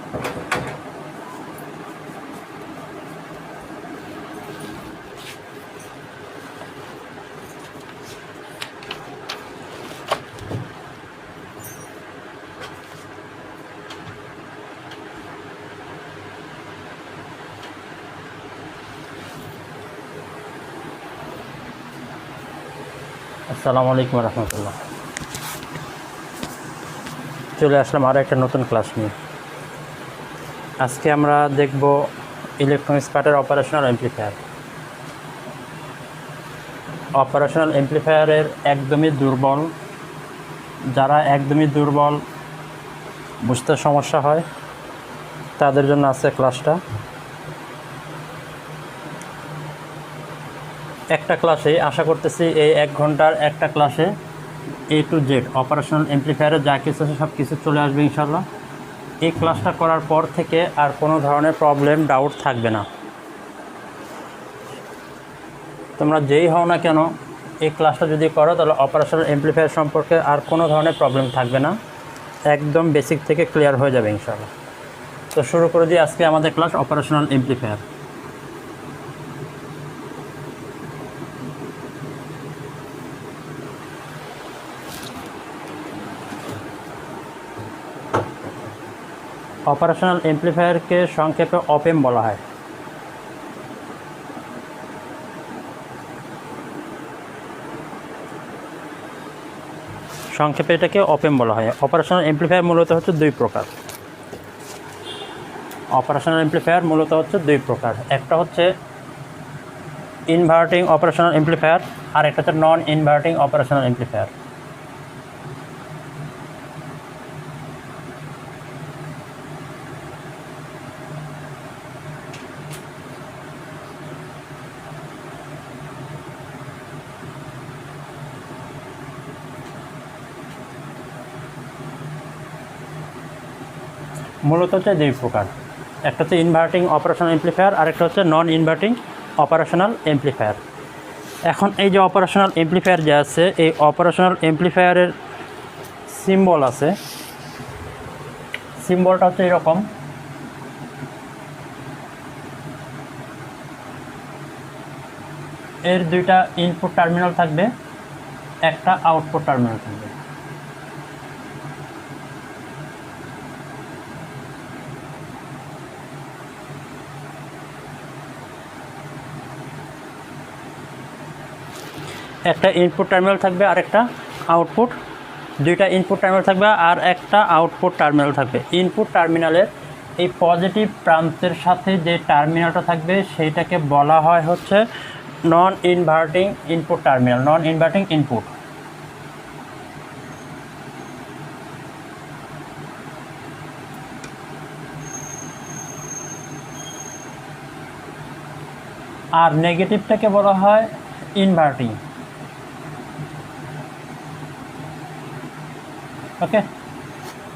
আসসালামু আলাইকুম রহমতুল্লাহ। চলে আসলাম আরও একটা নতুন ক্লাস নিয়ে। আজকে আমরা দেখব ইলেকট্রনিক্স পার্টের অপারেশনাল অ্যামপ্লিফায়ার। অপারেশনাল অ্যামপ্লিফায়ারের একদমই দুর্বল, যারা একদমই দুর্বল, বুঝতে সমস্যা হয়, তাদের জন্য আছে ক্লাসটা। একটা ক্লাসে আশা করতেছি এই 1 ঘন্টার একটা ক্লাসে A to Z অপারেশনাল অ্যামপ্লিফায়ারে যা কিছু আছে সব কিছু চলে আসবে ইনশাল্লাহ। এই ক্লাসটা করার পর থেকে আর কোনো ধরনের প্রবলেম ডাউট থাকবে না। তোমরা যেই হও না কেন এই ক্লাসটা যদি করো তাহলে অপারেশনাল অ্যামপ্লিফায়ার সম্পর্কে আর কোনো ধরনের প্রবলেম থাকবে না, একদম বেসিক থেকে ক্লিয়ার হয়ে যাবে ইনশাল্লাহ। তো শুরু করে দিই আজকে আমাদের ক্লাস অপারেশনাল অ্যামপ্লিফায়ার। অপারেশনাল অ্যামপ্লিফায়ারকে সংক্ষেপে অপএম বলা হয়। সংক্ষেপে এটাকে অপএম বলা হয়। অপারেশনাল অ্যামপ্লিফায়ার মূলত হচ্ছে 2 প্রকার। অপারেশনাল অ্যামপ্লিফায়ার মূলত হচ্ছে 2 প্রকার। একটা হচ্ছে ইনভার্টিং অপারেশনাল অ্যামপ্লিফায়ার আর একটা হচ্ছে নন ইনভার্টিং অপারেশনাল অ্যামপ্লিফায়ার। মূলত হচ্ছে 2 প্রকার, একটা হচ্ছে ইনভার্টিং অপারেশনাল অ্যামপ্লিফায়ার আর একটা হচ্ছে নন ইনভার্টিং অপারেশনাল অ্যামপ্লিফায়ার। এখন এই যে অপারেশনাল অ্যামপ্লিফায়ার যে আছে, এই অপারেশনাল অ্যামপ্লিফায়ারের সিম্বল আছে। সিম্বলটা হচ্ছে এরকম। এর 2টা ইনপুট টার্মিনাল থাকবে, একটা আউটপুট টার্মিনাল থাকবে। একটা ইনপুট টার্মিনাল থাকবে আর একটা আউটপুট, 2টা ইনপুট টার্মিনাল থাকবে আর একটা আউটপুট টার্মিনাল থাকবে। ইনপুট টার্মিনালের এই পজিটিভ প্রান্তের সাথে যে টার্মিনালটা থাকবে সেইটাকে বলা হয় হচ্ছে নন ইনভার্টিং ইনপুট টার্মিনাল, নন ইনভার্টিং ইনপুট। আর নেগেটিভটাকে বলা হয় ইনভার্টিং। ওকে,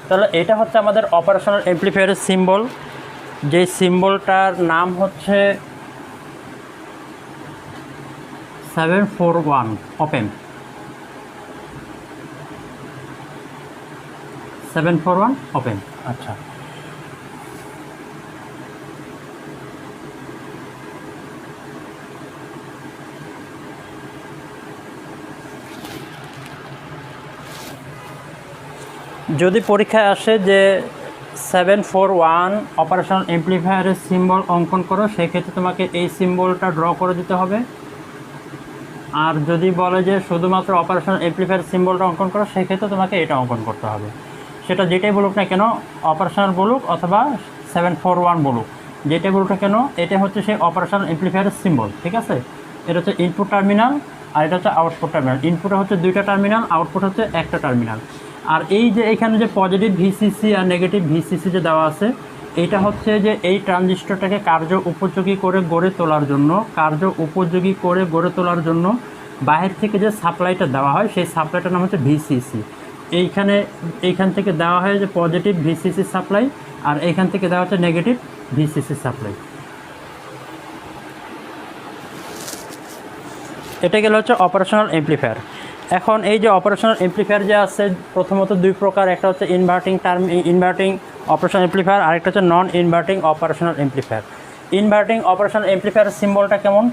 তাহলে এটা হচ্ছে আমাদের অপারেশনাল অ্যামপ্লিফায়ারের সিম্বল, যে সিম্বলটার নাম হচ্ছে 741 অপএম। 741 অপএম। আচ্ছা, যদি পরীক্ষায় আসে যে 741 অপারেশনাল অ্যামপ্লিফায়ারের সিম্বল অঙ্কন করো, সেক্ষেত্রে তোমাকে এই সিম্বলটা ড্র করে দিতে হবে। আর যদি বলে যে শুধুমাত্র অপারেশনাল অ্যামপ্লিফায়ার সিম্বলটা অঙ্কন করো, সেক্ষেত্রে তোমাকে এটা অঙ্কন করতে হবে। সেটা যেটাই বলুক না কেন, অপারেশনাল বলুক অথবা 741 বলুক, যেটাই বলুক না কেন, এটা হচ্ছে সেই অপারেশনাল অ্যামপ্লিফায়ারের সিম্বল। ঠিক আছে, এটা হচ্ছে ইনপুট টার্মিনাল আর এটা হচ্ছে আউটপুট টার্মিনাল। ইনপুটে হচ্ছে 2টা টার্মিনাল, আউটপুট হচ্ছে একটা টার্মিনাল। আর এই যে এখানে যে পজিটিভ ভিসিসি আর নেগেটিভ ভিসিসি যে দেওয়া আছে, এইটা হচ্ছে যে এই ট্রানজিস্টরটাকে কার্য উপযোগী করে গড়ে তোলার জন্য বাহির থেকে যে সাপ্লাইটা দেওয়া হয়, সেই সাপ্লাইটার নাম হচ্ছে ভিসিসি। এইখান থেকে দেওয়া হয় যে পজিটিভ ভিসিসি সাপ্লাই আর এইখান থেকে দেওয়া হচ্ছে নেগেটিভ ভিসিসি সাপ্লাই। এটা গেল হচ্ছে অপারেশনাল অ্যামপ্লিফায়ার। এখন এই যে অপারেশনাল অ্যামপ্লিফায়ার যে আছে, প্রথমত 2 প্রকার, একটা হচ্ছে ইনভার্টিং অপারেশনাল এমপ্লিফায়ার, আরেকটা হচ্ছে non inverting operational amplifier. Inverting operational এমপ্লিফায়ারের সিম্বলটা কেমন?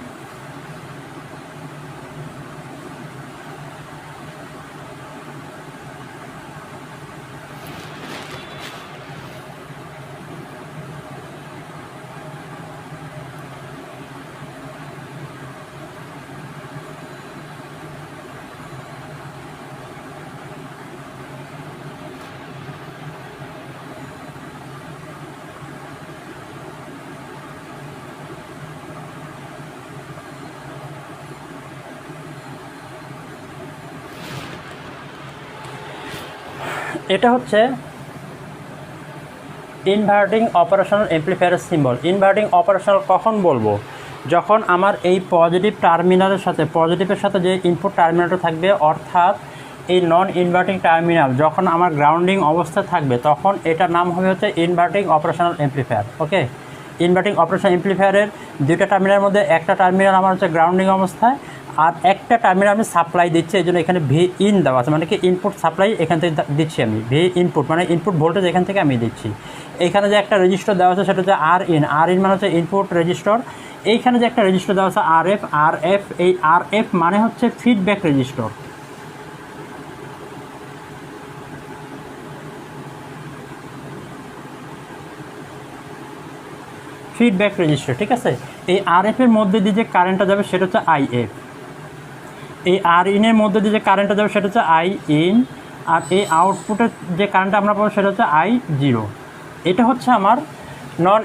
এটা হচ্ছে ইনভার্টিং অপারেশনাল এমপ্লিফায়ারের সিম্বল। ইনভার্টিং অপারেশনাল কখন বলবো? যখন আমার এই পজিটিভ টার্মিনালের সাথে, পজিটিভের সাথে যে ইনপুট টার্মিনালটা থাকবে, অর্থাৎ এই নন ইনভার্টিং টার্মিনাল যখন আমার গ্রাউন্ডিং অবস্থায় থাকবে, তখন এটার নাম হবে হচ্ছে ইনভার্টিং অপারেশনাল এমপ্লিফায়ার। ওকে, ইনভার্টিং অপারেশনাল এমপ্লিফায়ারের দুইটা টার্মিনালের মধ্যে একটা টার্মিনাল আমার হচ্ছে গ্রাউন্ডিং অবস্থায়, আর একটা টার্মিনাল আমি সাপ্লাই দিচ্ছি, এই জন্য এখানে ভি ইন দেওয়া আছে, মানে কি ইনপুট সাপ্লাই এখান থেকে দিচ্ছি আমি, ভি ইনপুট মানে ইনপুট ভোল্টেজ এখান থেকে আমি দিচ্ছি। এইখানে যে একটা রেজিস্টার দেওয়া আছে সেটা হচ্ছে আর ইন, আর ইন মানে হচ্ছে ইনপুট রেজিস্টার। এইখানে যে একটা রেজিস্টার দেওয়া আছে আর এফ, আর এফ, এই আর এফ মানে হচ্ছে ফিডব্যাক রেজিস্টার। ফিডব্যাক রেজিস্টার, ঠিক আছে। এই আর এফের মধ্যে দিয়ে যে কারেন্টটা যাবে সেটা হচ্ছে আই এফ, এই আর ইনের মধ্যে দিয়ে যে কারেন্টটা যাবে সেটা হচ্ছে আই ইন, আর এই আউটপুটের যে কারেন্টটা আমরা পাবো সেটা হচ্ছে আই জিরো। এটা হচ্ছে আমার নন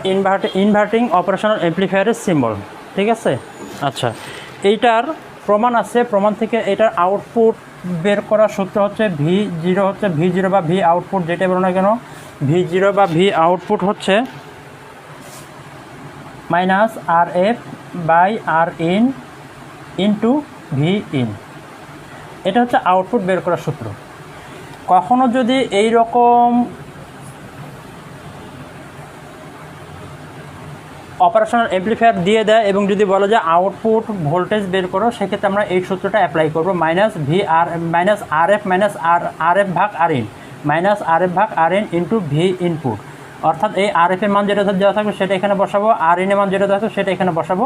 ইনভার্টিং অপারেশনাল এমপ্লিফায়ারের সিম্বল, ঠিক আছে। আচ্ছা, এইটার প্রমাণ আছে, প্রমাণ থেকে এটার আউটপুট বের করার সূত্র হচ্ছে ভি জিরো, হচ্ছে ভি জিরো বা ভি আউটপুট যেটা বলো না কেন, ভি জিরো বা ভি আউটপুট হচ্ছে minus R F by R in into V in. এটা হচ্ছে আউটপুট বের করার সূত্র। কখনো যদি এই রকম অপারেশনাল এমপ্লিফায়ার দিয়ে দেয় এবং যদি বলে যে আউটপুট ভোল্টেজ বের করো, সেক্ষেত্রে আমরা এই সূত্রটা অ্যাপ্লাই করবো, মাইনাস ভি আর minus R F minus R F ভাগ R in, minus R F ভাগ R in into V input. অর্থাৎ এই আর এফের মান যেটা দেওয়া থাকবে সেটা এখানে বসাবো, আর ইনের মান যেটা দেওয়া থাকবে সেটা এখানে বসাবো,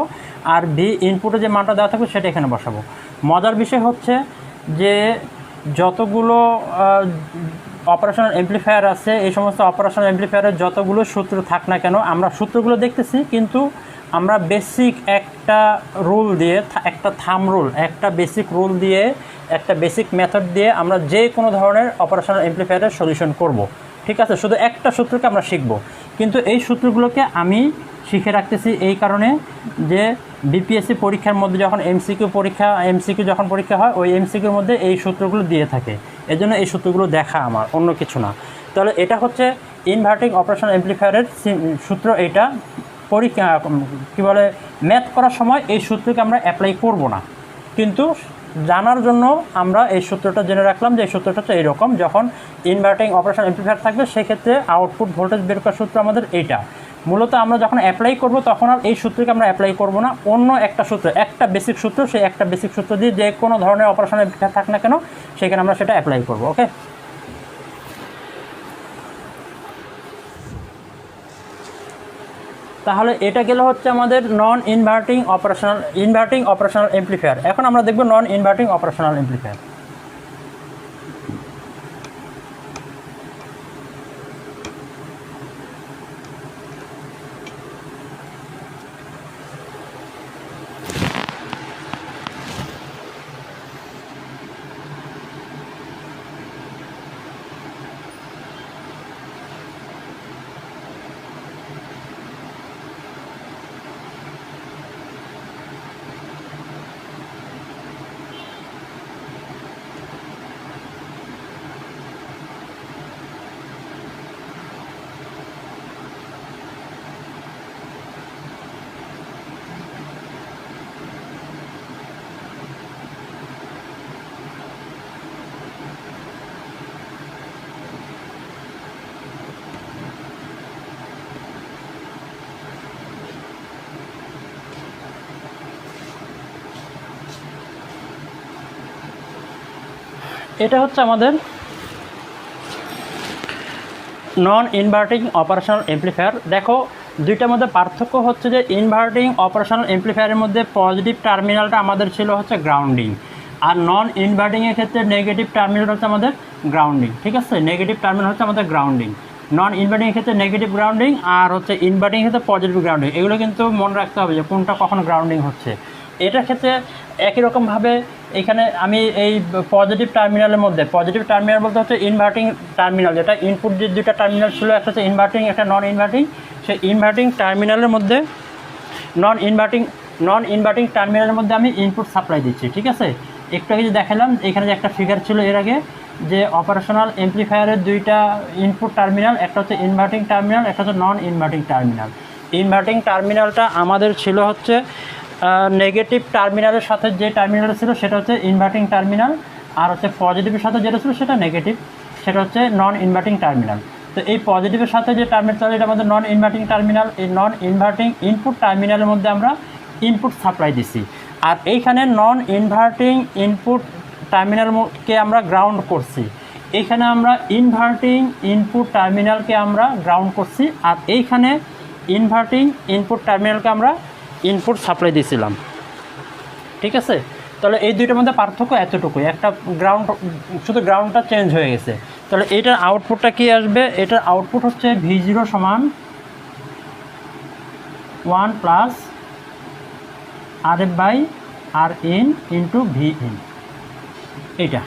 আর ভি ইনপুটে যে মানটা দেওয়া থাকবে সেটা এখানে বসাবো। মজার বিষয় হচ্ছে যে যতগুলো অপারেশনাল এমপ্লিফায়ার আছে, এই সমস্ত অপারেশনাল এমপ্লিফায়ারের যতগুলো সূত্র থাক না কেন, আমরা সূত্রগুলো দেখতেছি, কিন্তু আমরা বেসিক একটা রুল দিয়ে, একটা থাম রুল, একটা বেসিক রুল দিয়ে, একটা বেসিক মেথড দিয়ে আমরা যে কোনো ধরনের অপারেশনাল এমপ্লিফায়ারের সলিউশন করব, ঠিক আছে। শুধু একটা সূত্রকে আমরা শিখব, কিন্তু এই সূত্রগুলোকে আমি শিখে রাখতেছি এই কারণে যে বিপিএসসি পরীক্ষার মধ্যে যখন এমসিকিউ যখন পরীক্ষা হয়, ওই এমসিকিউর মধ্যে এই সূত্রগুলো দিয়ে থাকে, এজন্য এই সূত্রগুলো দেখা আমার, অন্য কিছু না। তাহলে এটা হচ্ছে ইনভার্টিং অপারেশনাল এমপ্লিফায়ারের সূত্র। এইটা পরীক্ষা কী বলে, ম্যাথ করার সময় এই সূত্রকে আমরা অ্যাপ্লাই করব না, কিন্তু জানার জন্য আমরা এই সূত্রটা জেনে রাখলাম যে এই সূত্রটা হচ্ছে এইরকম, যখন ইনভার্টিং অপারেশনাল এমপ্লিফায়ার থাকবে সেক্ষেত্রে আউটপুট ভোল্টেজ বের করার সূত্র আমাদের এইটা। মূলত আমরা যখন অ্যাপ্লাই করব তখন আর এই সূত্রকে আমরা অ্যাপ্লাই করব না, অন্য একটা সূত্র, একটা বেসিক সূত্র, সেই একটা বেসিক সূত্র দিয়ে যে কোনো ধরনের অপারেশনাল এমপ্লিফায়ার থাক না কেন সেখানে আমরা সেটা অ্যাপ্লাই করব। ওকে, তাহলে এটা গেল হচ্ছে আমাদের নন ইনভার্টিং অপারেশনাল এমপ্লিফায়ার। এখন আমরা দেখব নন ইনভার্টিং অপারেশনাল এমপ্লিফায়ার। এটা হচ্ছে আমাদের নন ইনভার্টিং অপারেশনাল এমপ্লিফায়ার, দেখো দুইটার মধ্যে পার্থক্য হচ্ছে যে ইনভার্টিং অপারেশনাল এমপ্লিফায়ারের মধ্যে পজিটিভ টার্মিনালটা আমাদের ছিল হচ্ছে গ্রাউন্ডিং, আর নন ইনভার্টিংয়ের ক্ষেত্রে নেগেটিভ টার্মিনাল হচ্ছে আমাদের গ্রাউন্ডিং। ঠিক আছে, নেগেটিভ টার্মিনাল হচ্ছে আমাদের গ্রাউন্ডিং। নন ইনভার্টিংয়ের ক্ষেত্রে নেগেটিভ গ্রাউন্ডিং আর হচ্ছে ইনভার্টিংয়ের ক্ষেত্রে পজিটিভ গ্রাউন্ডিং। এগুলো কিন্তু মনে রাখতে হবে যে কোনটা কখন গ্রাউন্ডিং হচ্ছে। এটার ক্ষেত্রে একই রকমভাবে এখানে আমি এই পজিটিভ টার্মিনালের মধ্যে, পজিটিভ টার্মিনাল বলতে হচ্ছে ইনভার্টিং টার্মিনাল, যেটা ইনপুট যে দুটো টার্মিনাল ছিল, একটা হচ্ছে ইনভার্টিং একটা নন ইনভার্টিং, সেই ইনভার্টিং টার্মিনালের মধ্যে নন ইনভার্টিং টার্মিনালের মধ্যে আমি ইনপুট সাপ্লাই দিচ্ছি। ঠিক আছে, একটু আগে যে দেখালাম এখানে যে একটা ফিগার ছিল এর আগে, যে অপারেশনাল এমপ্লিফায়ারের দুইটা ইনপুট টার্মিনাল, একটা হচ্ছে ইনভার্টিং টার্মিনাল, একটা হচ্ছে নন ইনভার্টিং টার্মিনাল। ইনভার্টিং টার্মিনালটা আমাদের ছিল হচ্ছে নেগেটিভ টার্মিনালের সাথে যে টার্মিনাল ছিল সেটা হচ্ছে ইনভার্টিং টার্মিনাল, আর হচ্ছে পজিটিভের সাথে যেটা ছিল সেটা নেগেটিভ, সেটা হচ্ছে নন ইনভার্টিং টার্মিনাল। তো এই পজিটিভের সাথে যে টার্মিনাল এটা আমাদের নন ইনভার্টিং টার্মিনাল, এই নন ইনভার্টিং ইনপুট টার্মিনালের মধ্যে আমরা ইনপুট সাপ্লাই দিছি। আর এইখানে নন ইনভার্টিং ইনপুট টার্মিনালকে আমরা গ্রাউন্ড করছি, এইখানে আমরা ইনভার্টিং ইনপুট টার্মিনালকে আমরা গ্রাউন্ড করছি, আর এইখানে ইনভার্টিং ইনপুট টার্মিনালকে আমরা ইনপুট সাপ্লাই দিয়েছিলাম। ঠিক আছে, তাহলে এই দুইটার মধ্যে পার্থক্য এতটুকুই, একটা গ্রাউন্ড, শুধু গ্রাউন্ডটা চেঞ্জ হয়ে গেছে। তাহলে এইটার আউটপুটটা কি আসবে? এটার আউটপুট হচ্ছে V0 সমান 1 প্লাস RF/RIN ইন্টু Vin, এইটা।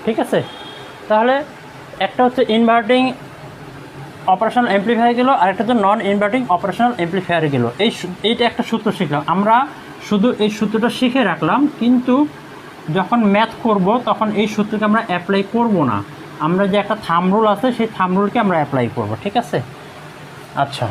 ঠিক আছে, তাহলে একটা হচ্ছে ইনভার্টিং অপারেশনাল অ্যামপ্লিফায়ার গেল, আর একটা হচ্ছে নন ইনভার্টিং অপারেশনাল অ্যামপ্লিফায়ার গেল। এইটা একটা সূত্র শিখলাম আমরা, শুধু এই সূত্রটা শিখে রাখলাম, কিন্তু যখন ম্যাথ করব তখন এই সূত্রকে আমরা অ্যাপ্লাই করব না, আমরা যে একটা থাম্ব রুল আছে সেই থাম্ব রুলকে আমরা অ্যাপ্লাই করব। ঠিক আছে, আচ্ছা,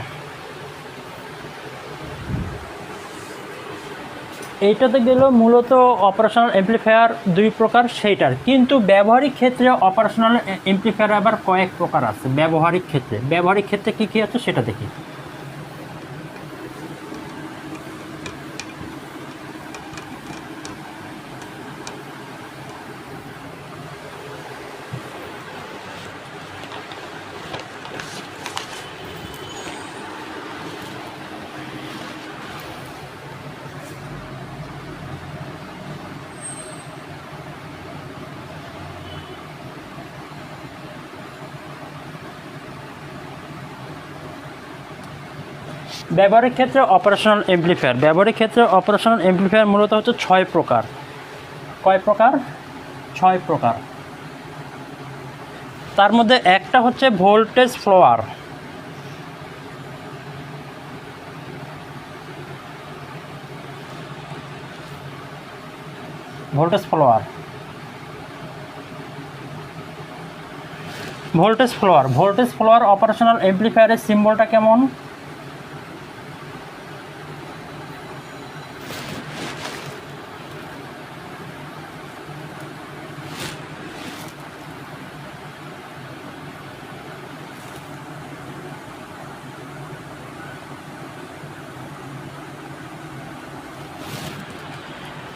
এইটাতে গেল মূলত অপারেশনাল অ্যামপ্লিফায়ার দুই প্রকার সেইটার, কিন্তু ব্যবহারিক ক্ষেত্রে অপারেশনাল অ্যামপ্লিফায়ার আবার কয়েক প্রকার আছে। ব্যবহারিক ক্ষেত্রে কী কী আছে সেটা দেখি। ব্যবহারিক ক্ষেত্রে অপারেশনাল অ্যামপ্লিফায়ার মূলত হচ্ছে 6 প্রকার। কয় প্রকার? 6 প্রকার। তার মধ্যে একটা হচ্ছে voltage follower. Voltage follower operational অ্যামপ্লিফায়ারের সিম্বলটা কেমন?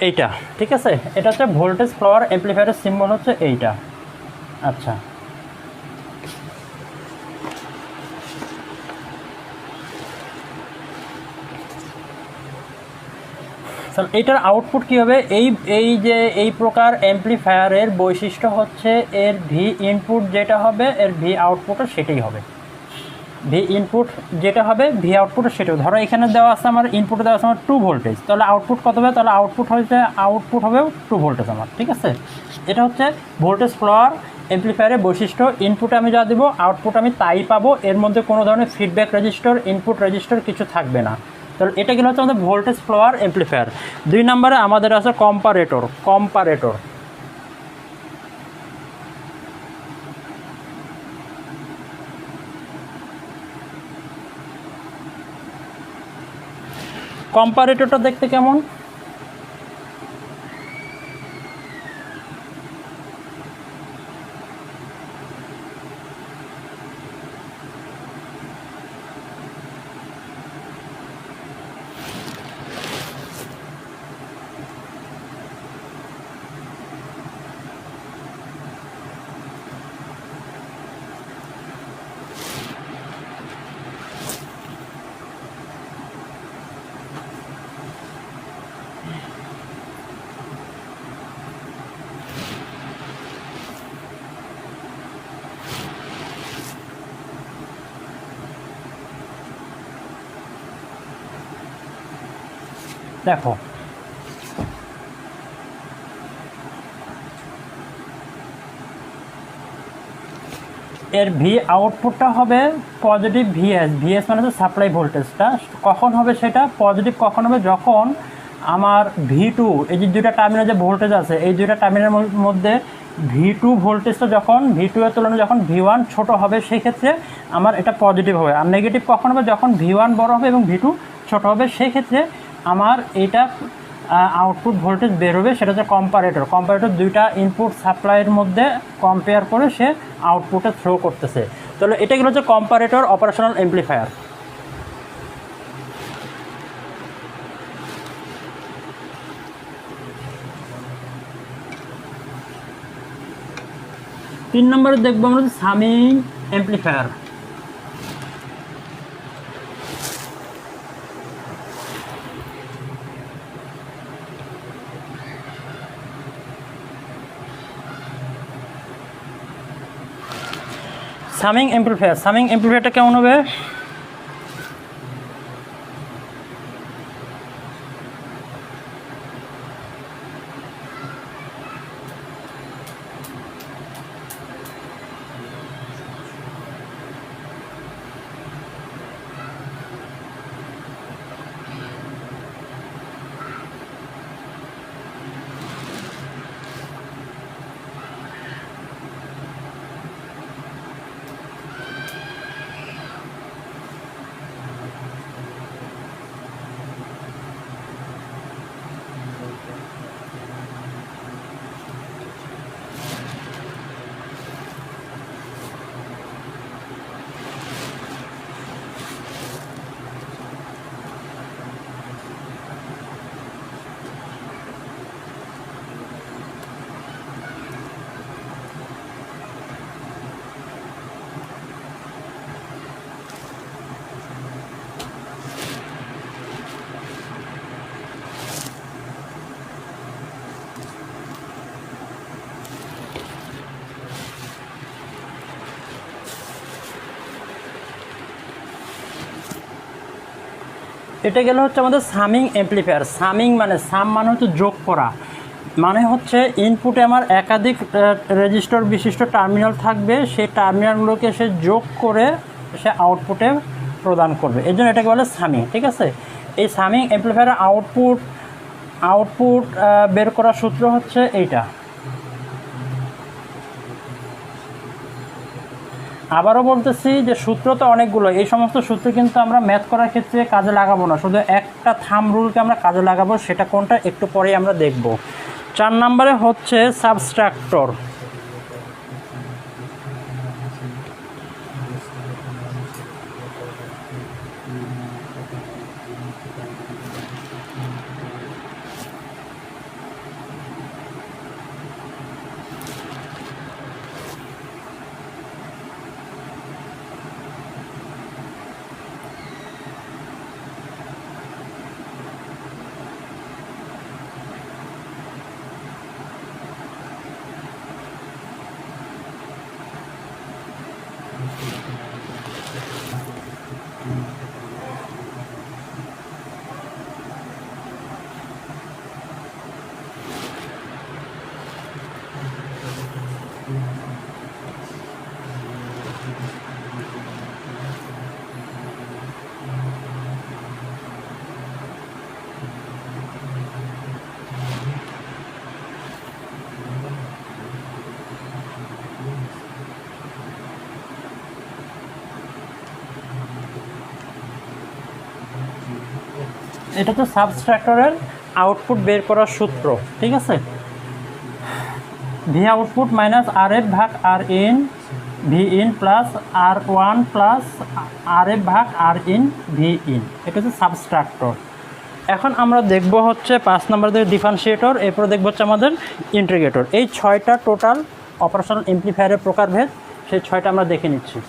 এইটা। ঠিক আছে, এটা হচ্ছে ভোল্টেজ ফ্লোয়ার অ্যামপ্লিফায়ারের সিম্বল হচ্ছে এইটা। আচ্ছা, এইটার আউটপুট কী হবে? এই প্রকার অ্যামপ্লিফায়ারের বৈশিষ্ট্য হচ্ছে এর ভি ইনপুট যেটা হবে এর ভি আউটপুটও সেটাই হবে। ভি ইনপুট যেটা হবে ভি আউটপুটও সেটাও। ধরো এখানে দেওয়া আছে আমার ইনপুটে দেওয়া আছে আমার 2 ভোল্টেজ, তাহলে আউটপুট কত হবে? তাহলে আউটপুট হবে 2 ভোল্টেজ আমার। ঠিক আছে, এটা হচ্ছে ভোল্টেজ ফ্লোয়ার অ্যামপ্লিফায়ারের বৈশিষ্ট্য। ইনপুটে আমি যা দেবো আউটপুট আমি তাই পাবো, এর মধ্যে কোনো ধরনের ফিডব্যাক রেজিস্টার, ইনপুট রেজিস্টার কিছু থাকবে না। তাহলে এটা গেলে হচ্ছে আমাদের ভোল্টেজ ফ্লোয়ার অ্যামপ্লিফায়ার। 2 নম্বরে আমাদের আছে কম্পারেটর। কম্পারেটরটা দেখতে কেমন? দেখো এর ভি আউটপুটটা হবে পজিটিভ ভিএস মানে হচ্ছে সাপ্লাই ভোল্টেজটা কখন হবে সেটা পজিটিভ কখন হবে যখন আমার V2 এই যে দুইটা টার্মিনাল যে ভোল্টেজ আছে এই দুইটা টার্মিনালের মধ্যে V2 ভোল্টেজটা যখন V2 এর তুলনায় যখন V1 ছোট হবে সেই ক্ষেত্রে আমার এটা পজিটিভ হবে আর নেগেটিভ কখন হবে যখন V1 বড় হবে এবং V2 ছোট হবে সেই ক্ষেত্রে আমার এটা আউটপুট ভোল্টেজ বের হবে সেটা হচ্ছে কম্পারেটর দুইটা ইনপুট সাপ্লাইয়ের মধ্যে কম্পেয়ার করে সে আউটপুটে থ্রো করতেছে তাহলে এটা গেলো হচ্ছে কম্পারেটর অপারেশনাল এমপ্লিফায়ার। তিন নম্বরে দেখবো আমরা সামিং এমপ্লিফায়ার। সামিং এমপ্লিফায়ারটা কেমন হবে? এটা গেল হচ্ছে আমাদের সামিং এমপ্লিফায়ার। সামিং মানে সাম মানে হচ্ছে যোগ করা, মানে হচ্ছে ইনপুটে আমার একাধিক রেজিস্টর বিশিষ্ট টার্মিনাল থাকবে, সেই টার্মিনালগুলোকে সে যোগ করে সে আউটপুটে প্রদান করবে, এই জন্য এটাকে বলে সামিং। ঠিক আছে, এই সামিং এমপ্লিফায়ারের আউটপুট বের করার সূত্র হচ্ছে এইটা। আবারও বলতেছি যে সূত্র তো অনেকগুলো, এই সমস্ত সূত্র কিন্তু আমরা ম্যাথ করার ক্ষেত্রে কাজে লাগাবো না, শুধু একটা থাম রুলকে আমরা কাজে লাগাবো, সেটা কোনটা একটু পরেই আমরা দেখব। 4 নম্বরে হচ্ছে সাবস্ট্রাক্টর। এটা তো সাবস্ট্রাক্টরের আউটপুট বের করার সূত্র। ঠিক আছে, V output minus R F ভাগ R in V in plus R one plus R F ভাগ আর ইন ভি ইন, এটা হচ্ছে সাবস্ট্রাক্টর। এখন আমরা দেখব হচ্ছে 5 নম্বরের ডিফারেন্সিয়েটর, এরপর দেখব হচ্ছে আমাদের ইন্টিগ্রেটর। এই 6টা টোটাল অপারেশনাল এমপ্লিফায়ারের প্রকারভেদ, সেই 6টা আমরা দেখে নিচ্ছি।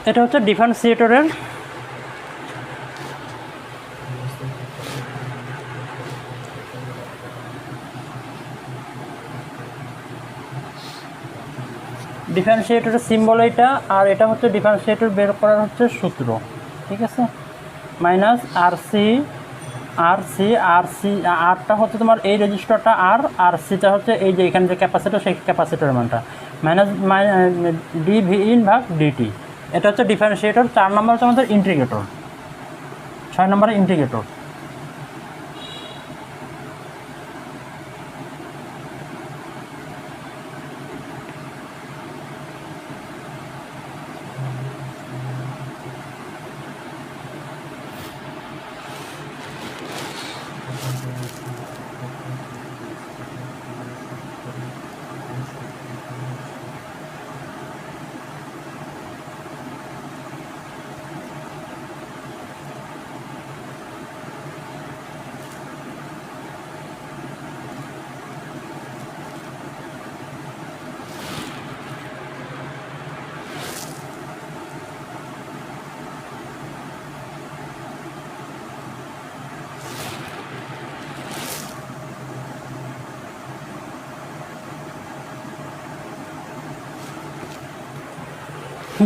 এটা হচ্ছে ডিফারেন্সিয়েটরের সিম্বল এটা, আর এটা হচ্ছে ডিফারেন্সিয়েটর বের করার হচ্ছে সূত্র, ঠিক আছে। মাইনাস আর সি আরটা হচ্ছে তোমার এই রেজিস্টারটা আর সিটা হচ্ছে এই যে এখানে যে ক্যাপাসিটর, সেই ক্যাপাসিটরের মানটা, মাইনাস ডিভি ইন ভাগ ডিটি। এটা হচ্ছে ডিফারেন্সিয়েটর। 4 নম্বর হচ্ছে আমাদের ইন্টিগ্রেটর, 6 নম্বরে ইন্টিগ্রেটর।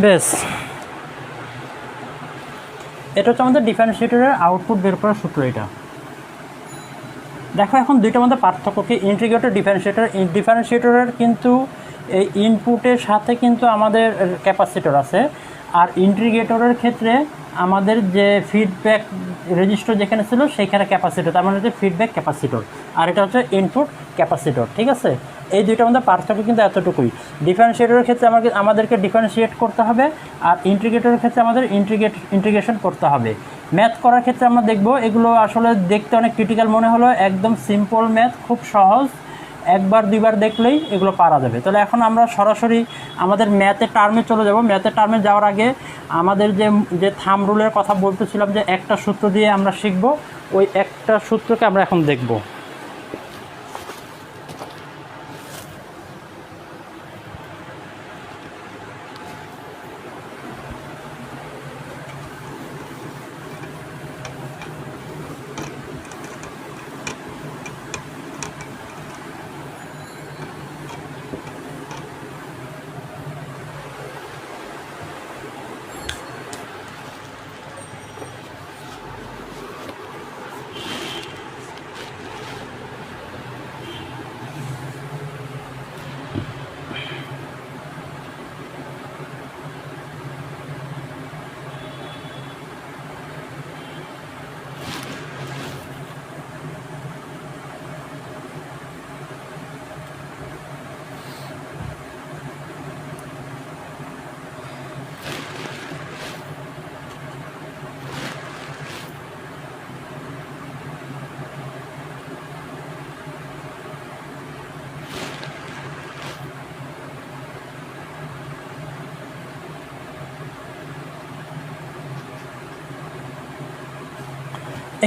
বেশ, এটা হচ্ছে আমাদের ডিফারেন্সিয়েটরের আউটপুট বের করার সূত্র। এটা দেখো এখন দুইটার মধ্যে পার্থক্য কি, ইন্টিগ্রেটর ডিফারেন্সিয়েটরের কিন্তু এই ইনপুটের সাথে কিন্তু আমাদের ক্যাপাসিটর আছে, আর ইন্টিগ্রেটরের ক্ষেত্রে আমাদের যে ফিডব্যাক রেজিস্টার যেখানে ছিল সেইখানে ক্যাপাসিটর, তার মানে হচ্ছে ফিডব্যাক ক্যাপাসিটর, আর এটা হচ্ছে ইনপুট ক্যাপাসিটর, ঠিক আছে। এই দুইটার মধ্যে পার্থক্য কিন্তু এতটুকুই। ডিফারেন্সিয়েটরের ক্ষেত্রে আমাদেরকে ডিফারেন্সিয়েট করতে হবে, আর ইন্টিগ্রেটরের ক্ষেত্রে আমাদের ইন্টিগ্রেশন করতে হবে। ম্যাথ করার ক্ষেত্রে আমরা দেখব, এগুলো আসলে দেখতে অনেক ক্রিটিক্যাল মনে হলো, একদম সিম্পল ম্যাথ, খুব সহজ, একবার দুইবার দেখলেই এগুলো পারা যাবে। তাহলে এখন আমরা সরাসরি আমাদের ম্যাথের টার্মে চলে যাব। ম্যাথের টার্মে যাওয়ার আগে আমাদের যে থাম্ব রুলের কথা বলতেছিলাম, যে একটা সূত্র দিয়ে আমরা শিখব, ওই একটা সূত্রকে আমরা এখন দেখব।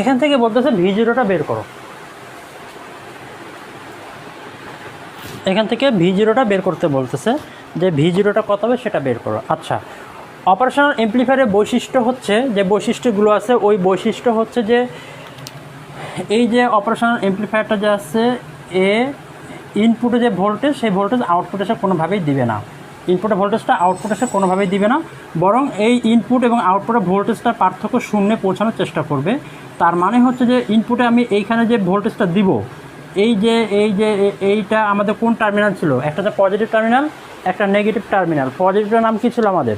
এখান থেকে বলতেছে V0টা বের করো, এখান থেকে V0টা বের করতে বলতেছে, যে V0টা কত হবে সেটা বের করো। আচ্ছা, অপারেশনাল এমপ্লিফায়ারের বৈশিষ্ট্য হচ্ছে, যে বৈশিষ্ট্যগুলো আছে ওই বৈশিষ্ট্য হচ্ছে যে এই যে অপারেশনাল এমপ্লিফায়ারটা যে আছে, ইনপুটে যে ভোল্টেজ, সেই ভোল্টেজ আউটপুটে এসে কোনোভাবেই দিবে না, ইনপুটের ভোল্টেজটা আউটপুটে এসে কোনোভাবেই দিবে না, বরং এই ইনপুট এবং আউটপুটের ভোল্টেজটার পার্থক্য শূন্যে পৌঁছানোর চেষ্টা করবে। তার মানে হচ্ছে যে ইনপুটে আমি এইখানে যে ভোল্টেজটা দিব, এইটা আমাদের কোন টার্মিনাল ছিল, একটা যে পজিটিভ টার্মিনাল, একটা নেগেটিভ টার্মিনাল। পজিটিভটার নাম কী ছিল আমাদের,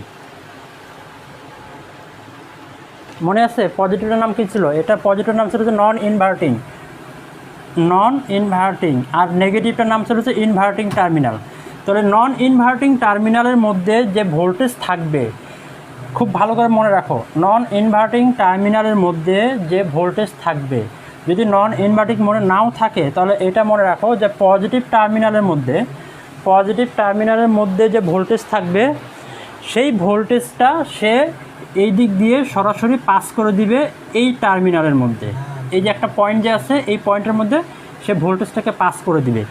মনে আছে? পজিটিভটার নাম কী ছিল? এটা পজিটিভের নাম ছিল যে নন ইনভার্টিং, আর নেগেটিভটার নাম ছিল যে ইনভার্টিং টার্মিনাল। তাহলে নন ইনভার্টিং টার্মিনালের মধ্যে যে ভোল্টেজ থাকবে, খুব ভালো করে মনে রাখো, নন ইনভার্টিং টার্মিনালের মধ্যে যে ভোল্টেজ থাকবে, যদি নন ইনভার্টিং মনে নাও থাকে, তাহলে এটা মনে রাখো যে পজিটিভ টার্মিনালের মধ্যে যে ভোল্টেজ থাকবে, সেই ভোল্টেজটা সে এই দিক দিয়ে সরাসরি পাস করে দিবে এই টার্মিনালের মধ্যে। এই যে একটা পয়েন্ট যে আছে, এই পয়েন্টের মধ্যে সে ভোল্টেজটাকে পাস করে দিবে।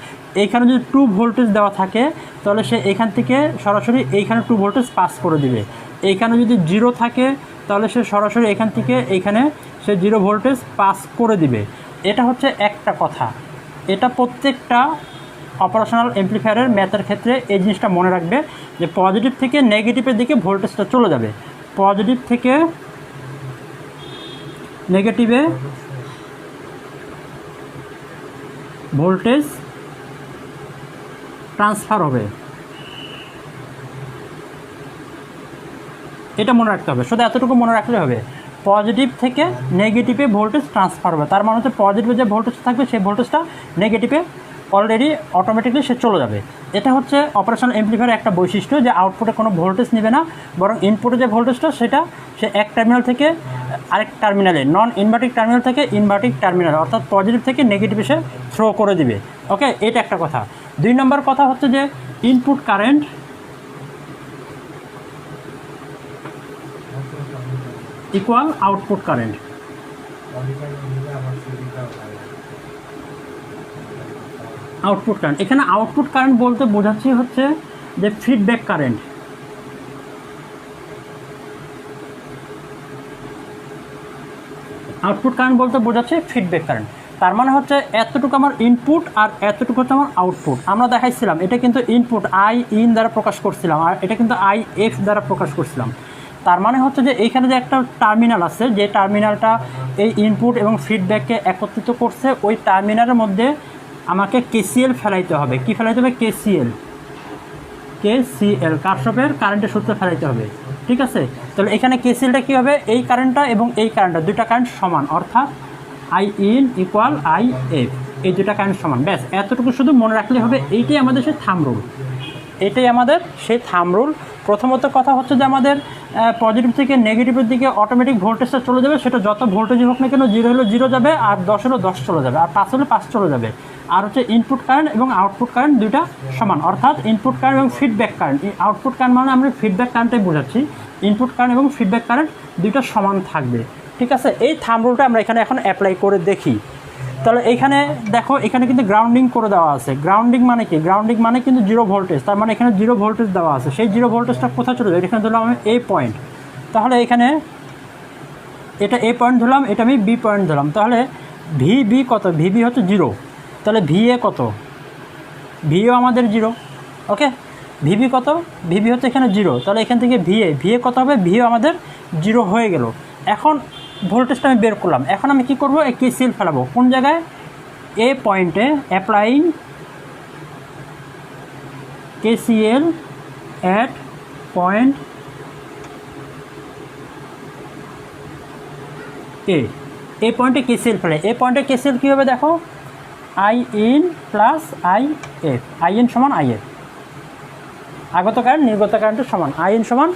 এইখানে যদি 2 ভোল্টেজ দেওয়া থাকে, তাহলে সে এখান থেকে সরাসরি এইখানে 2 ভোল্টেজ পাস করে দিবে। এইখানে যদি 0 থাকে তাহলে সে সরাসরি এখান থেকে এইখানে সে 0 ভোল্টেজ পাস করে দিবে। এটা হচ্ছে একটা কথা, এটা প্রত্যেকটা অপারেশনাল অ্যামপ্লিফায়ারের ম্যাথের ক্ষেত্রে এই জিনিসটা মনে রাখবে যে পজিটিভ থেকে নেগেটিভের দিকে ভোল্টেজটা চলে যাবে, পজিটিভ থেকে নেগেটিভে ভোল্টেজ ট্রান্সফার হবে, এটা মনে রাখতে হবে। শুধু এতটুকু মনে রাখলে হবে, পজিটিভ থেকে নেগেটিভে ভোল্টেজ ট্রান্সফার হবে, তার মানে হচ্ছে পজিটিভে যে ভোল্টেজ থাকবে সেই ভোল্টেজটা নেগেটিভে অলরেডি অটোমেটিকলি সে চলে যাবে। এটা হচ্ছে অপারেশনাল অ্যামপ্লিফায়ারের একটা বৈশিষ্ট্য যে আউটপুটে কোনো ভোল্টেজ নেবে না, বরং ইনপুটে যে ভোল্টেজটা সেটা সে এক টার্মিনাল থেকে আরেক টার্মিনালে, নন ইনভার্টিং টার্মিনাল থেকে ইনভার্টিং টার্মিনাল, অর্থাৎ পজিটিভ থেকে নেগেটিভে সে থ্রো করে দিবে। ওকে, এটা একটা কথা। 2 নম্বর কথা হচ্ছে যে input current equal output current. Output current, এখানে আউটপুট কারেন্ট বলতে বোঝাচ্ছি হচ্ছে যে ফিডব্যাক কারেন্ট। আউটপুট কারেন্ট বলতে বোঝাচ্ছে ফিডব্যাক কারেন্ট, তার মানে হচ্ছে এতটুকু আমার ইনপুট আর এতটুকু হচ্ছে আমার আউটপুট। আমরা দেখাইছিলাম এটা কিন্তু ইনপুট আই ইন দ্বারা প্রকাশ করছিলাম, আর এটা কিন্তু আই এফ দ্বারা প্রকাশ করছিলাম। তার মানে হচ্ছে যে এইখানে যে একটা টার্মিনাল আছে, যে টার্মিনালটা এই ইনপুট এবং ফিডব্যাককে একত্রিত করছে, ওই টার্মিনালের মধ্যে আমাকে কেসিএল ফেলাইতে হবে। কি ফেলাইতে হবে? কেসিএল, কারশফের কারেন্টের সূত্র ফেলাইতে হবে। ঠিক আছে, তাহলে এখানে কেসিএলটা কী হবে? এই কারেন্টটা এবং এই কারেন্টটা, দুইটা কারেন্ট সমান, অর্থাৎ I in equal I F, এই দুটা কারেন্ট সমান। ব্যাস এতটুকু শুধু মনে রাখলে হবে। এইটাই আমাদের সেই থাম্ব রুল, এটাই আমাদের সেই থাম্ব রুল। প্রথমত কথা হচ্ছে যে আমাদের পজিটিভ থেকে নেগেটিভের দিকে অটোমেটিক ভোল্টেজটা চলে যাবে, সেটা যত ভোল্টেজই হোক না কেন, 0 হলো 0 যাবে, আর 10 হলো 10 চলে যাবে, আর 5 হলে 5 চলে যাবে। আর হচ্ছে ইনপুট কারেন্ট এবং আউটপুট কারেন্ট দুইটা সমান, অর্থাৎ ইনপুট কারেন্ট এবং ফিডব্যাক কারেন্ট। আউটপুট কারেন্ট মানে আমরা ফিডব্যাক কারেন্টটাই বোঝাচ্ছি, ইনপুট কারেন্ট এবং ফিডব্যাক কারেন্ট দুইটা সমান থাকবে। ঠিক আছে, এই থাম্ব রুলটা আমরা এখানে এখন অ্যাপ্লাই করে দেখি। তাহলে এইখানে দেখো, এখানে কিন্তু গ্রাউন্ডিং করে দেওয়া আছে। গ্রাউন্ডিং মানে কি? গ্রাউন্ডিং মানে কিন্তু 0 ভোল্টেজ, তার মানে এখানে 0 ভোল্টেজ দেওয়া আছে। সেই 0 ভোল্টেজটা কোথায় চলে যাবে? এখানে ধরলাম আমি এ পয়েন্ট, তাহলে এখানে এটা এ পয়েন্ট ধরলাম, এটা আমি বি পয়েন্ট ধরলাম। তাহলে ভিবি কত? ভিবি হচ্ছে 0, তাহলে ভিএ কত? ভিও আমাদের 0। ওকে, ভিবি কত? ভিবি হচ্ছে এখানে 0, তাহলে এখান থেকে ভিএ কত হবে? ভিও আমাদের 0 হয়ে গেল। এখন ভোল্টেজটা আমি বের করলাম, এখন আমি কি করব? এই কেসিএল ফেলাবো কোন জায়গায়? এ পয়েন্টে অ্যাপ্লাইং কেসিএল অ্যাট পয়েন্ট এ পয়েন্টে কেসিএল ফেলে। এ পয়েন্টে কেসিএল কী হবে দেখো? I in plus I F, I in সমান আই এফ, আগত কারেন্ট নির্গত কারেন্টের সমান। আই ইন সমান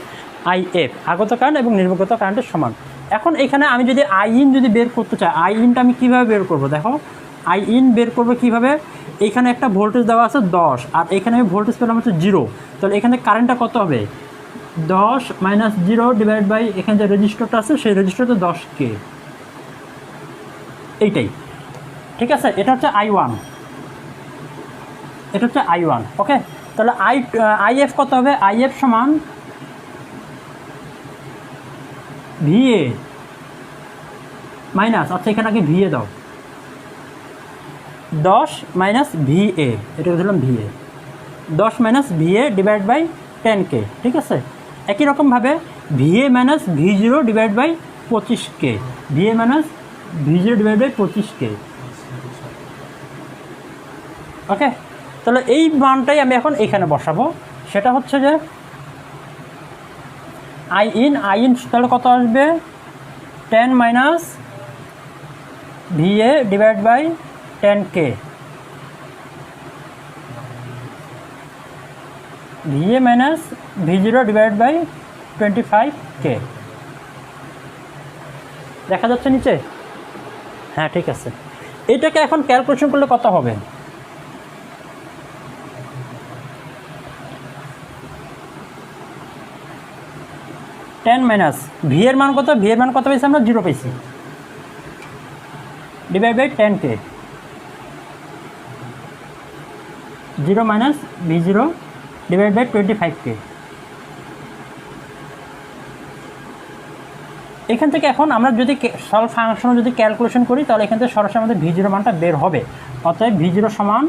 আই এফ, আগত কারেন্ট এবং নির্গত কারেন্টের সমান। এখন এখানে আমি যদি আই ইন যদি বের করতে চাই, আই ইনটা আমি কীভাবে বের করব? দেখো, আই ইন বের করবো কীভাবে? এইখানে একটা ভোল্টেজ দেওয়া আছে 10, আর এখানে আমি ভোল্টেজ পেলাম হচ্ছে 0, তাহলে এখানে কারেন্টটা কত হবে? 10 মাইনাস 0 ডিভাইড বাই এখানে যে রেজিস্টারটা আছে সেই রেজিস্টারটা 10K, এইটাই। ঠিক আছে, এটা হচ্ছে I1, এটা হচ্ছে I1। ওকে, তাহলে আইএফ কত হবে? আইএফ সমান ভিএ মাইনাস, আচ্ছা এখানে আগে ভিএ দাও, 10 মাইনাস ভিএ, এটা ধরলাম VA, 10 minus VA divide by 10K। ঠিক আছে, একই রকমভাবে VA minus V0 divide by 25K, VA minus V0 divide by 25K। Okay, তাহলে এই মানটাই আমি এখন এখানে বসাবো, সেটা হচ্ছে যে আই ইন তাহলে কত আসবে? 10 minus VA divide by 10K, VA minus V0 divide by 25K। দেখা যাচ্ছে নিচে? হ্যাঁ, ঠিক আছে। এটাকে এখন ক্যালকুলেশন করলে কত হবে? টেন মাইনাস ভি এর মান কত? ভি এর মান কত পেয়েছি আমরা? 0 পেয়েছি, divide by 10K, 0 minus V0 divide by 25K। এখান থেকে এখন আমরা যদি সলভ ফাংশন যদি ক্যালকুলেশন করি তাহলে এখান থেকে সরাসরি আমাদের V0 মানটা বের হবে। অতএব V0 সমান,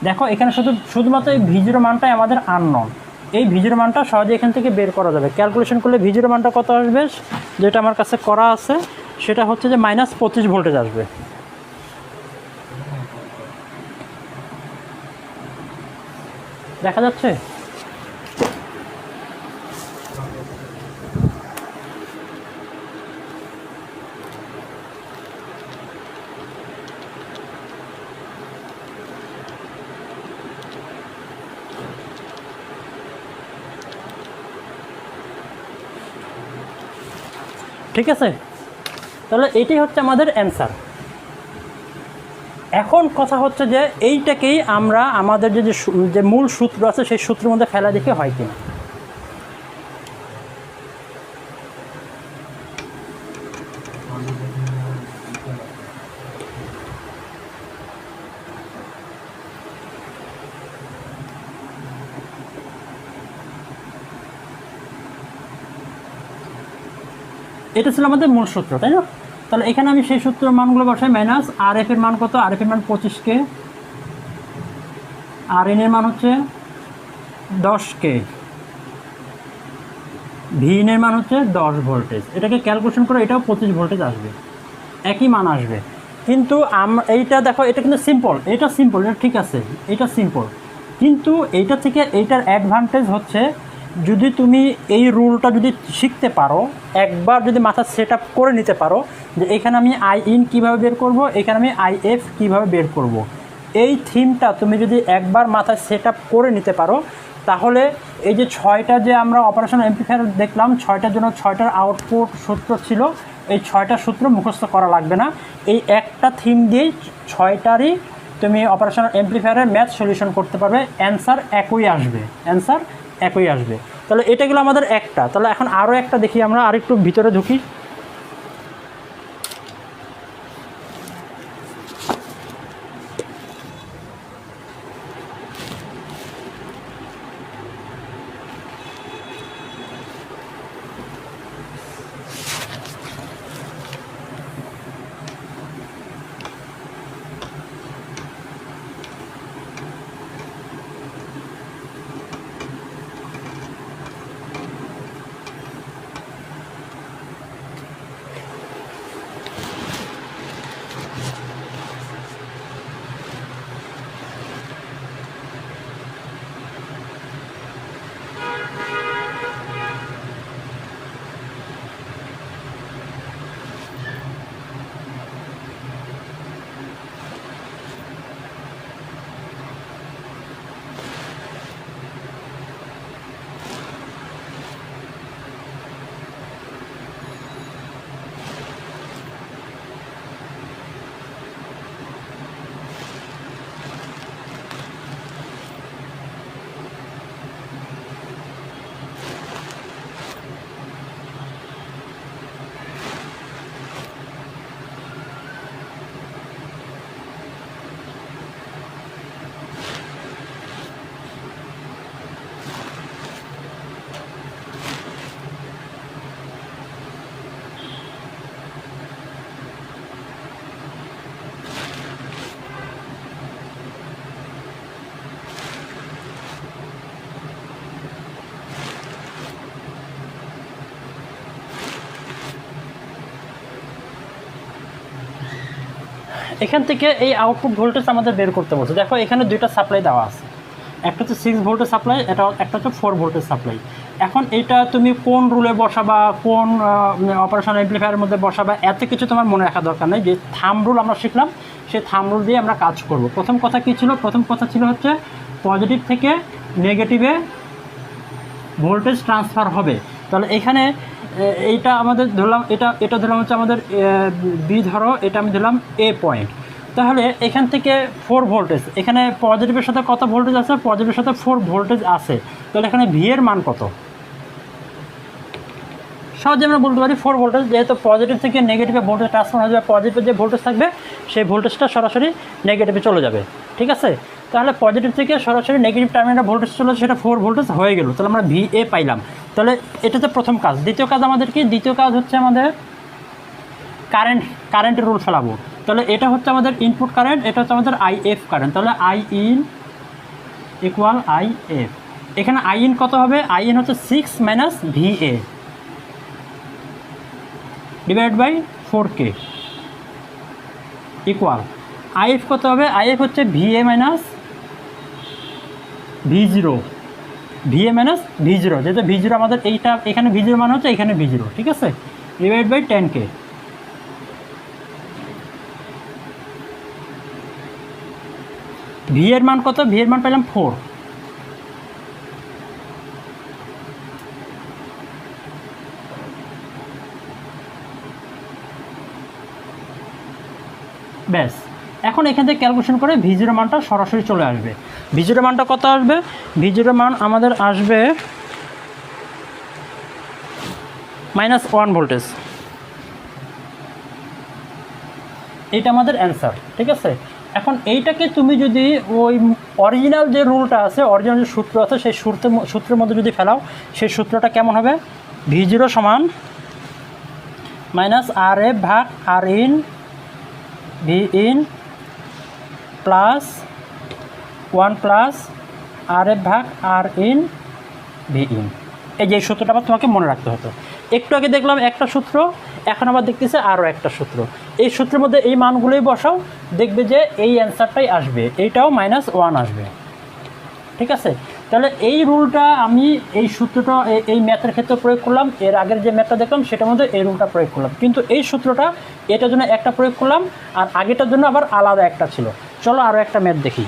দেখো এখানে শুধুমাত্র এই V0 মানটাই আমাদের আননোন। এই V0 মানটা সহজে এখান থেকে বের করা যাবে। ক্যালকুলেশন করলে V0 মানটা কত আসবে, যেটা আমার কাছে করা আছে সেটা হচ্ছে যে -25 ভোল্টেজ আসবে। দেখা যাচ্ছে? ঠিক আছে, তাহলে এইটাই হচ্ছে আমাদের অ্যান্সার। এখন কথা হচ্ছে যে এইটাকেই আমরা আমাদের যে মূল সূত্র আছে সেই সূত্রের মধ্যে ফেলা দেখে হয় কিনা। এটা ছিল আমাদের মূল সূত্র, তাই না? তাহলে এখানে আমি সেই সূত্রের মানগুলো বসাই। -RF এর মান কত? RF এর মান 25K, RN এর মান হচ্ছে 10K, VIN এর মান হচ্ছে 10 ভোল্টেজ। এটাকে ক্যালকুলেশন করে এটাও 25 ভোল্টেজ আসবে, একই মান আসবে। কিন্তু এইটা দেখো, এটা কিন্তু সিম্পল, এটা ঠিক আছে, এটা সিম্পল। কিন্তু এইটা থেকে এইটার অ্যাডভান্টেজ হচ্ছে যদি তুমি এই রুলটা যদি শিখতে পারো, একবার যদি মাথা সেট আপ করে নিতে পারো যে এখানে আমি IN কীভাবে বের করব, এখানে আমি IF কীভাবে বের করব, এই থিমটা তুমি যদি একবার মাথায় সেট আপ করে নিতে পারো, তাহলে এই যে 6টা যে আমরা অপারেশন অ্যাম্প্লিফায়ার দেখলাম, 6টার জন্য 6টার আউটপুট সূত্র ছিল, এই 6টা সূত্র মুখস্থ করা লাগবে না। এই একটা থিম দিয়েই 6টারই তুমি অপারেশন অ্যাম্প্লিফায়ারের ম্যাথ সলিউশন করতে পারবে, অ্যান্সার একই আসবে। তাহলে এটা গেলো আমাদের একটা। তাহলে এখন আরও একটা দেখি, আমরা আরেকটু ভিতরে ঢুকি। এখান থেকে এই আউটপুট ভোল্টেজ আমাদের বের করতে বলছে। দেখো এখানে দুইটা সাপ্লাই দেওয়া আছে, একটা হচ্ছে 6 ভোল্টের সাপ্লাই, একটা হচ্ছে 4 ভোল্টের সাপ্লাই। এখন এটা তুমি কোন রুলে বসাবা, কোন অপারেশন অ্যাম্প্লিফায়ারের মধ্যে বসাবা, এত কিছু তোমার মনে রাখা দরকার নেই। যে থাম্ব রুল আমরা শিখলাম, সেই থাম্ব রুল দিয়ে আমরা কাজ করব। প্রথম কথা কী ছিল? প্রথম কথা ছিল হচ্ছে পজিটিভ থেকে নেগেটিভে ভোল্টেজ ট্রান্সফার হবে। তাহলে এখানে এইটা আমাদের ধরলাম, এটা ধরলাম হচ্ছে আমাদের বি, ধরো এটা আমি ধরলাম এ পয়েন্ট। তাহলে এখান থেকে 4 ভোল্টেজ, এখানে পজিটিভের সাথে কত ভোল্টেজ আছে? পজিটিভের সাথে 4 ভোল্টেজ আছে। তাহলে এখানে ভি এর মান কত? সহজে আমরা বলতে পারি 4 ভোল্টেজ, যেহেতু পজিটিভ থেকে নেগেটিভে ভোল্টেজ ট্রান্সফার হয়ে যাবে, পজিটিভে যে ভোল্টেজ থাকবে সেই ভোল্টেজটা সরাসরি নেগেটিভে চলে যাবে। ঠিক আছে? তাহলে পজিটিভ থেকে সরাসরি নেগেটিভ টার্মিনাল ভোল্টেজ চলে, সেটা 4 ভোল্টেজ হয়ে গেল। তাহলে আমরা VA পাইলাম। তাহলে এটা তো প্রথম কাজ। দ্বিতীয় কাজ আমাদের কি? দ্বিতীয় কাজ হচ্ছে আমাদের কারেন্টের রুল ফেলাবো। তাহলে এটা হচ্ছে আমাদের ইনপুট কারেন্ট, এটা হচ্ছে আমাদের IF কারেন্ট। তাহলে IN ইকুয়াল IF। এখানে IN কত হবে? IN হচ্ছে 6 minus VA divide by 4K equal IF কত হবে? IF হচ্ছে VA minus V0, VA minus V0, যেহেতু V0 আমাদের এইটা এখানে V0 মান হচ্ছে, এখানে V0, ঠিক আছে, ডিভাইড বাই 10K। V এর মান কত? V এর মান পেলাম 4। ব্যাস, এখন এখান থেকে ক্যালকুলেশন করে V0 মানটা সরাসরি চলে আসবে। V0 মানটা কত আসবে? V0 মান আমাদের আসবে -1 ভোল্টেজ। এইটা আমাদের অ্যান্সার, ঠিক আছে। এখন এইটাকে তুমি যদি ওই অরিজিনাল যে রুলটা আছে, অরিজিনাল যে সূত্র আছে, সেই সূত্রের মধ্যে যদি ফেলাও, সেই সূত্রটা কেমন হবে? V0 সমান -RF ভাগ Rin Vin plus 1 plus RF ভাগ Rin Vin। এই যে সূত্রটা আবার তোমাকে মনে রাখতে হতো। একটু আগে দেখলাম একটা সূত্র, এখন আবার দেখতেছে আরও একটা সূত্র। এই সূত্রের মধ্যে এই মানগুলোই বসাও, দেখবে যে এই অ্যান্সারটাই আসবে, এইটাও -1 আসবে, ঠিক আছে। তাহলে এই রুলটা আমি এই সূত্রটা এই ম্যাথের ক্ষেত্রে প্রয়োগ করলাম, এর আগের যে ম্যাথটা দেখলাম সেটার মধ্যে এই রুলটা প্রয়োগ করলাম, কিন্তু এই সূত্রটা এটার জন্য একটা প্রয়োগ করলাম, আর আগেটার জন্য আবার আলাদা একটা ছিল। চলো আরও একটা ম্যাথ দেখি।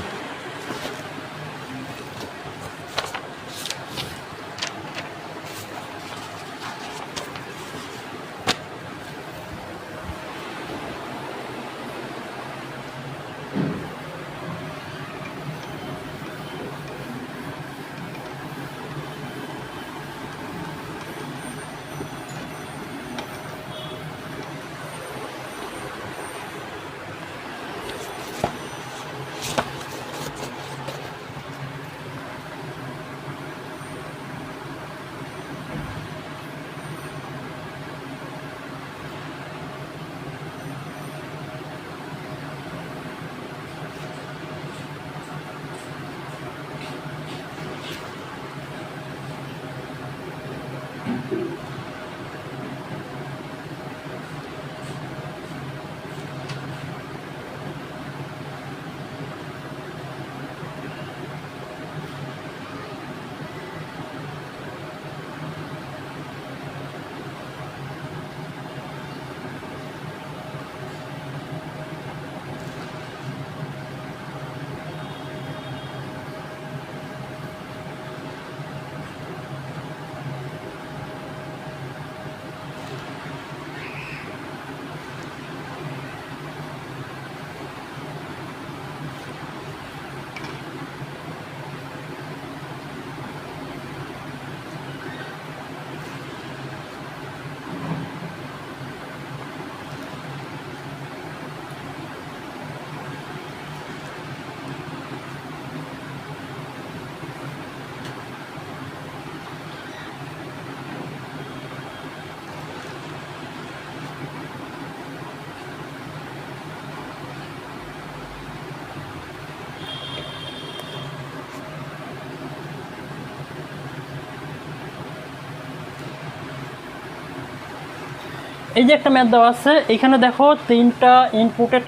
এই যে একটা ম্যাথ দেওয়া আছে, এখানে দেখো তিনটা ইনপুটে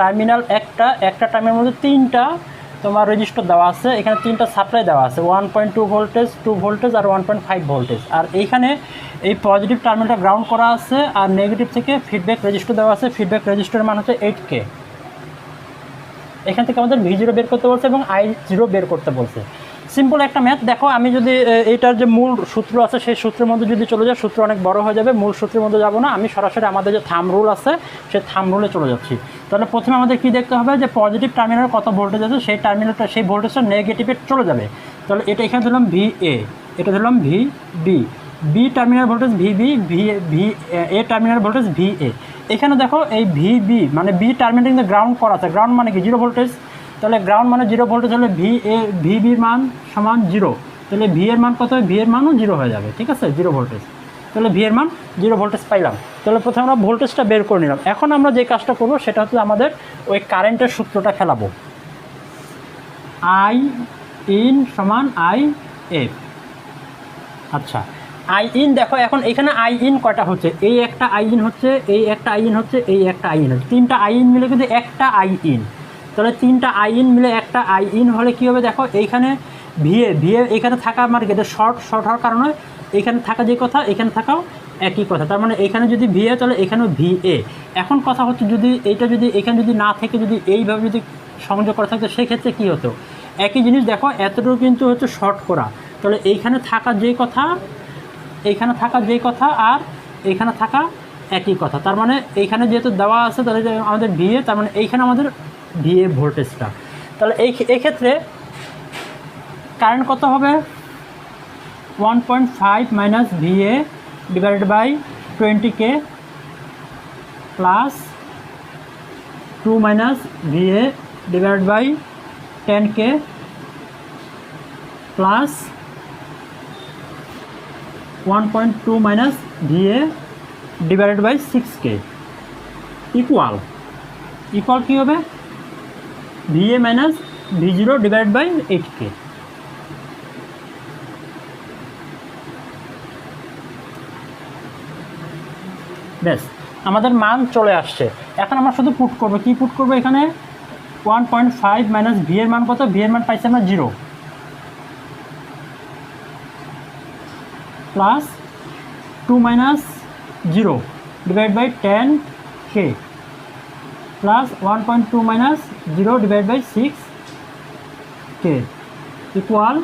টার্মিনাল, একটা টার্মিনালের মধ্যে তিনটা তোমার রেজিস্টার দেওয়া আছে। এখানে তিনটা সাপ্লাই দেওয়া আছে, 1.2 ভোল্টেজ, 2 ভোল্টেজ আর 1.5 ভোল্টেজ। আর এইখানে এই পজিটিভ টার্মিনালটা গ্রাউন্ড করা আছে, আর নেগেটিভ থেকে ফিডব্যাক রেজিস্টার দেওয়া আছে। ফিডব্যাক রেজিস্টারের মান হচ্ছে 8K। এখান থেকে আমাদের V0 বের করতে বলছে এবং I0 বের করতে বলছে। সিম্পল একটা ম্যাথ। দেখো আমি যদি এইটার যে মূল সূত্র আছে সেই সূত্রের মধ্যে যদি চলে যায়, সূত্র অনেক বড় হয়ে যাবে, মূল সূত্রের মধ্যে যাব না, আমি সরাসরি আমাদের যে থাম্ব রুল আছে সেই থাম্ব রুলে চলে যাচ্ছি। তাহলে প্রথমে আমাদের কি দেখতে হবে যে পজিটিভ টার্মিনাল কত ভোল্টেজ আছে, সেই টার্মিনালটা সেই ভোল্টেজটা নেগেটিভে চলে যাবে। তাহলে এটা এখানে ধরলাম VA, এটা ধরলাম VB, B terminal voltage VB, A terminal voltage VA। এখানে দেখো এই VB মানে বি টার্মিনাল কিন্তু গ্রাউন্ড করা আছে, গ্রাউন্ড মানে কি 0 ভোল্টেজ। তাহলে গ্রাউন্ড মানে 0 ভোল্টেজ হলে ভিবির মান সমান 0, তাহলে ভি এর মান কত হবে, ভি এর মানও 0 হয়ে যাবে, ঠিক আছে, 0 ভোল্টেজ। তাহলে ভি এর মান 0 ভোল্টেজ পাইলাম। তাহলে প্রথমে আমরা ভোল্টেজটা বের করে নিলাম। এখন আমরা যে কাজটা করব সেটা হচ্ছে আমাদের ওই কারেন্টের সূত্রটা খেলাবো, আই ইন সমান আই এফ। আচ্ছা, আই ইন দেখো, এখন এখানে আই ইন কয়টা হচ্ছে, এই একটা আই ইন হচ্ছে, এই একটা আই ইন হচ্ছে, এই একটা আই ইন হচ্ছে, 3টা আই ইন মিলে কিন্তু একটা আই ইন। তাহলে 3টা আই ইন মিলে একটা আই ইন হলে কী হবে দেখো, এইখানে ভিএ এখানে থাকা আমার গেটে শর্ট হওয়ার কারণে এখানে থাকা যে কথা এখানে থাকাও একই কথা, তার মানে এখানে যদি ভিএ তাহলে এখানেও ভিএ। এখন কথা হচ্ছে যদি এইটা যদি এখানে যদি না থেকে যদি এইভাবে যদি সংযোগ করা থাকতো সেক্ষেত্রে কী হতো, একই জিনিস দেখো, এতটুকু কিন্তু হচ্ছে শর্ট করা, তাহলে এইখানে থাকা যে কথা এইখানে থাকা যে কথা আর এইখানে থাকা একই কথা, তার মানে এইখানে যেহেতু দেওয়া আছে তাহলে আমাদের ভিএ, তার মানে এইখানে আমাদের ভিএ ভোল্টেজটা। তাহলে এই ক্ষেত্রে কারেন্ট কত হবে, 1.5 minus VA divided by 20K plus 2 minus VA divided by 10K plus 1.2 minus VA divided by 6K equal কী হবে, VA minus V0 divided by 8K। ব্যাস, আমাদের মান চলে আসছে। এখন আমরা শুধু পুট করবো, কি পুট করবো এখানে, 1.5 মাইনাস ভি এর মান কত, ভি এর মান পাইছি আমরা 0 plus 2 minus 0 divide by 10K plus 1.2 minus 0 divide by 6K equal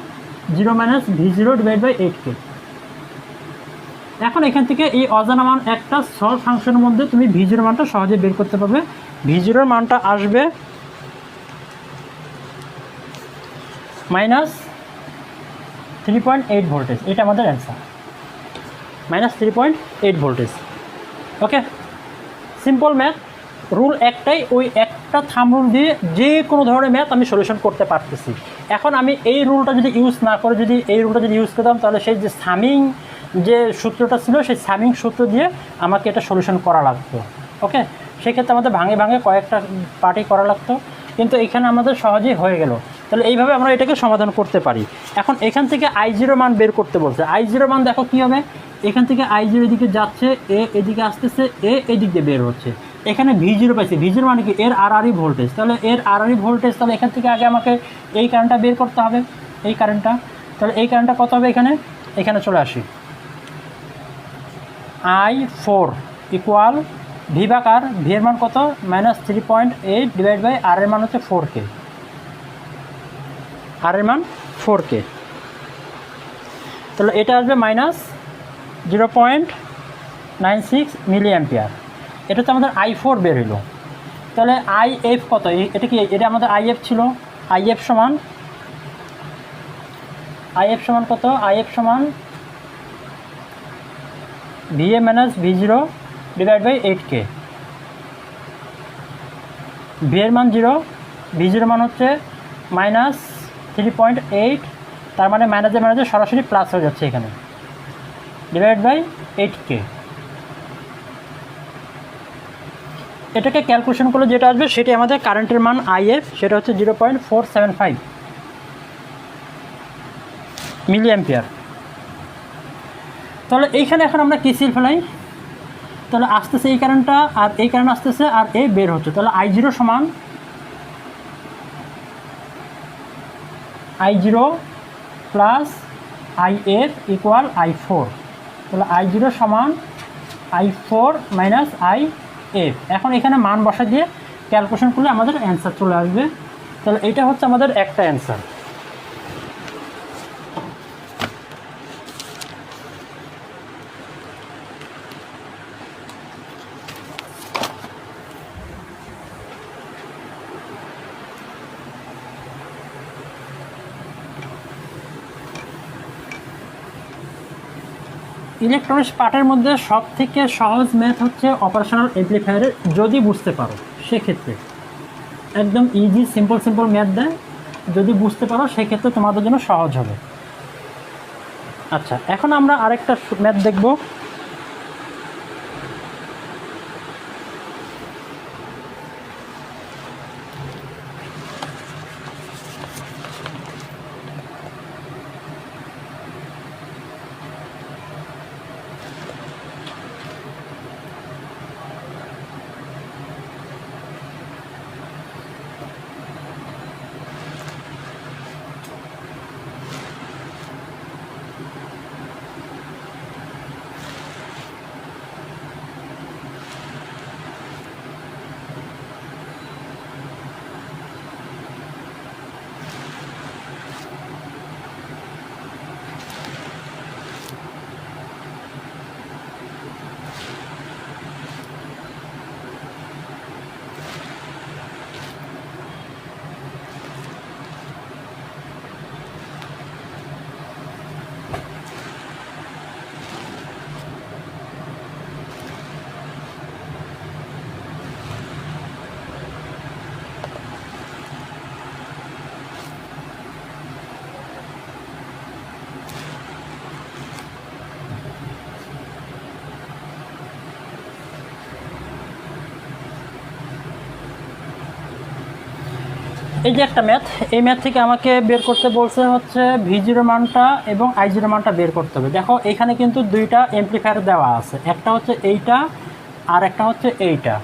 0 minus V0 divide by 8K। এখন এখান থেকে এই অজানা মান একটা সলভ ফাংশনের মধ্যে তুমি V0 মানটা সহজে বের করতে পারবে। V0 মানটা আসবে মাইনাস 3.8 ভোল্টেজ, এটা আমাদের অ্যান্সার, মাইনাস 3.8 ভোল্টেজ। ওকে, সিম্পল ম্যাথ, রুল একটাই, ওই একটা থাম রুল দিয়ে যে কোনো ধরনের ম্যাথ আমি সলিউশন করতে পারতেছি। এখন আমি এই রুলটা যদি ইউজ না করে যদি এই রুলটা যদি ইউজ করতাম তাহলে সেই যে সামিং যে সূত্রটা ছিল সেই সামিং সূত্র দিয়ে আমাকে এটা সলিউশন করা লাগতো। ওকে, সেক্ষেত্রে আমাদের ভাঙে ভাঙে কয়েকটা পার্টি করা লাগতো, কিন্তু এখানে আমাদের সহজেই হয়ে গেল। তাহলে এইভাবে আমরা এটাকে সমাধান করতে পারি। এখন এখান থেকে I0 মান বের করতে বলছে। I0 মান দেখো কী হবে, এখান থেকে I0 এদিকে যাচ্ছে, এ এদিকে আসতেছে, এ এদিক দিয়ে বের হচ্ছে, এখানে V0 পাইছি। V0 মানে কি, এর আরআরই ভোল্টেজ, তাহলে এর আরআরই ভোল্টেজ, তাহলে এখান থেকে আগে আমাকে এই কারেন্টটা বের করতে হবে, এই কারেন্টটা। তাহলে এই কারেন্টটা কত হবে, এখানে চলে আসি, I4 ইকুয়াল ভি বাকার, ভি এর মান কত, মাইনাস 3.8 ডিভাইড বাই আর এর মান হচ্ছে 4K, আর এর মান 4K। তাহলে এটা আসবে মাইনাস 0.96 মিলি অ্যাম্পিয়ার। এটা তো আমাদের I4 বের হইল। তাহলে IF কত, এটা কি, এটা আমাদের IF ছিল, IF সমান কত, IF সমান VA minus V0 divide by 8K। V এর মান 0, V0 মান হচ্ছে মাইনাস 3.8, তার মানে মাইনাসে সরাসরি প্লাস হয়ে যাচ্ছে এখানে, ডিভাইড বাই 8K। এটাকে ক্যালকুলেশন করলে যেটা আসবে সেটাই আমাদের কারেন্টের মান IF, সেটা হচ্ছে 0.475 মিলি অ্যাম্পিয়ার। তাহলে এইখানে এখন আমরা কেসিএল ফেলাই, তাহলে আসতেছে এই কারেন্টটা আর এই কারেন্ট আসতেছে আর এই বের হচ্ছে, তাহলে I0 সমান I0 plus IF equal I4, তাহলে I0 সমান I4 মাইনাস IF। এখন এখানে মান বসা দিয়ে ক্যালকুলেশন করলে আমাদের অ্যান্সার চলে আসবে। তাহলে এটা হচ্ছে আমাদের একটা অ্যান্সার। ইলেকট্রনিক্স পার্টের মধ্যে সবথেকে সহজ ম্যাথ হচ্ছে অপারেশনাল অ্যামপ্লিফায়ারের, যদি বুঝতে পারো সেক্ষেত্রে। একদম ইজি সিম্পল ম্যাথ দেয়, যদি বুঝতে পারো সেক্ষেত্রে তোমাদের জন্য সহজ হবে। আচ্ছা, এখন আমরা আরেকটা ম্যাথ দেখব। এই যে একটা ম্যাথ, এই ম্যাথ থেকে আমাকে বের করতে বলছে হচ্ছে V0 মানটা এবং I0 মানটা বের করতে হবে। দেখো এখানে কিন্তু দুইটা এমপ্লিফায়ার দেওয়া আছে, একটা হচ্ছে এইটা আর একটা হচ্ছে এইটা,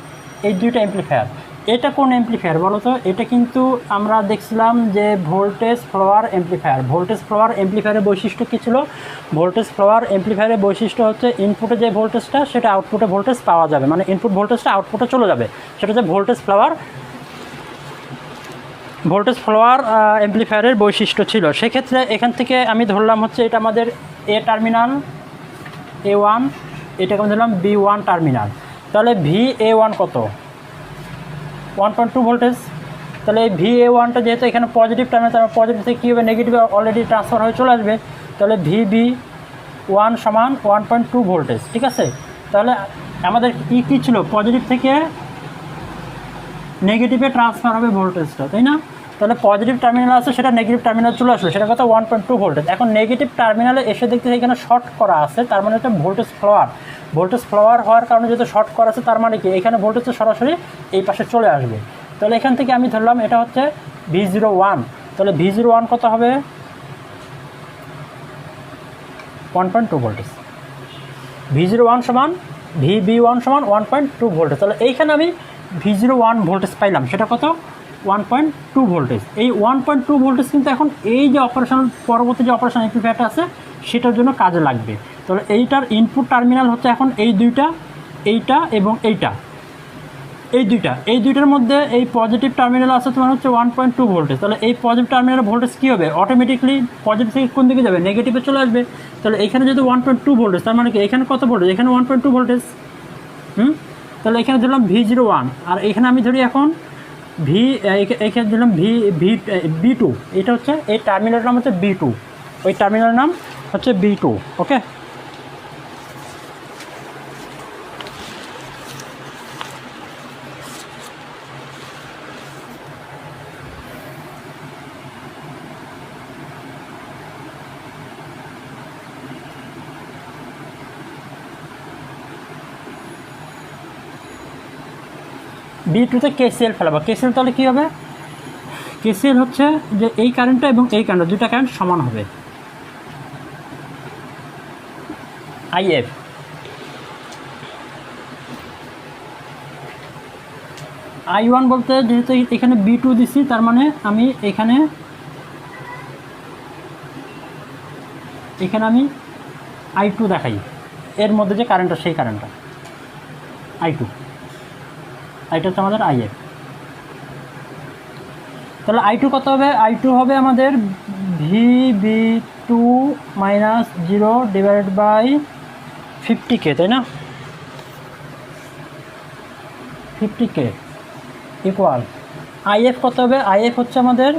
এই দুইটা এমপ্লিফায়ার। এটা কোন এমপ্লিফায়ার বলো তো? এটা কিন্তু আমরা দেখছিলাম যে voltage follower amplifier. Voltage follower এমপ্লিফায়ারের বৈশিষ্ট্য কী ছিল? ভোল্টেজ ফ্লোয়ার এমপ্লিফায়ারের বৈশিষ্ট্য হচ্ছে ইনপুটে যে ভোল্টেজটা সেটা আউটপুটে ভোল্টেজ পাওয়া যাবে, মানে ইনপুট ভোল্টেজটা আউটপুটে চলে যাবে, সেটা হচ্ছে ভোল্টেজ ফ্লোয়ার এমপ্লিফায়ারের বৈশিষ্ট্য ছিল। সেক্ষেত্রে এখান থেকে আমি ধরলাম হচ্ছে এটা আমাদের এ টার্মিনাল A1, এটাকে আমি ধরলাম B1 টার্মিনাল। তাহলে VA1 কত? 1.2 ভোল্টেজ। তাহলে এই VA1টা যেহেতু এখানে পজিটিভ টার্মিনাল, তার পজিটিভ থেকে কী হবে? নেগেটিভে অলরেডি ট্রান্সফার হয়ে চলে আসবে। তাহলে VB1 সমান 1.2 ভোল্টেজ, ঠিক আছে? তাহলে আমাদের কী ছিল? পজিটিভ থেকে নেগেটিভে ট্রান্সফার হবে ভোল্টেজটা, তাই না? তাহলে পজিটিভ টার্মিনাল আছে, সেটা নেগেটিভ টার্মিনাল চলে আসলো, সেটা কত? 1.2 ভোল্টেজ। এখন নেগেটিভ টার্মিনালে এসে দেখতে এখানে শর্ট করা আছে, তার মানে এটা ভোল্টেজ ফ্লোয়ার হওয়ার কারণে যেহেতু শর্ট করা আছে, তার মানে কি এখানে ভোল্টেজটা সরাসরি এই পাশে চলে আসবে। তাহলে এখান থেকে আমি ধরলাম এটা হচ্ছে V01। তাহলে V01 কত হবে? 1.2 ভোল্টেজ। V01 সমান VB1 সমান 1.2 ভোল্টেজ। তাহলে এইখানে আমি V01 ভোল্টেজ পাইলাম, সেটা কত? 1.2 ভোল্টেজ। এই 1.2 ভোল্টেজ কিন্তু এখন এই যে পরবর্তী যে অপারেশন এমপ্লিফায়ারটা আছে সেটার জন্য কাজে লাগবে। তাহলে এইটার ইনপুট টার্মিনাল হচ্ছে এখন এই দুইটা, এইটা এবং এইটা, এই দুইটার মধ্যে এই পজিটিভ টার্মিনাল আছে তোমার হচ্ছে 1.2 ভোল্টেজ। তাহলে এই পজিটিভ টার্মিনালের ভোল্টেজ কী হবে? অটোমেটিকলি পজিটিভ থেকে কোন দিকে যাবে? নেগেটিভে চলে আসবে। তাহলে এখানে যেহেতু 1.2 ভোল্টেজ, তার মানে কি এখানে কত ভোল্টেজ? এখানে 1.2 ভোল্টেজ। তাহলে এখানে ধরলাম V01, আর এখানে আমি ধরি এখন এখানে ধরলাম B2। এটা হচ্ছে এই টার্মিনালের নাম হচ্ছে B2, ওই টার্মিনালের নাম হচ্ছে B2। ওকে, B2তে KCL ফেলাবো। KCL তাহলে কী হবে? KCL হচ্ছে যে এই কারেন্টটা এবং এই কারেন্টটা, দুইটা কারেন্ট সমান হবে। IF I1 বলতে যেহেতু এখানে B2 দিছি, তার মানে আমি এখানে আমি I2 দেখাই, এর মধ্যে যে কারেন্টটা সেই কারেন্টটা I2, এটা হচ্ছে আমাদের IF। তাহলে I2 কত হবে? I2 হবে আমাদের VB2 minus 0 divided by 50K, তাই না? 50K ইকুয়াল IF কত হবে? IF হচ্ছে আমাদের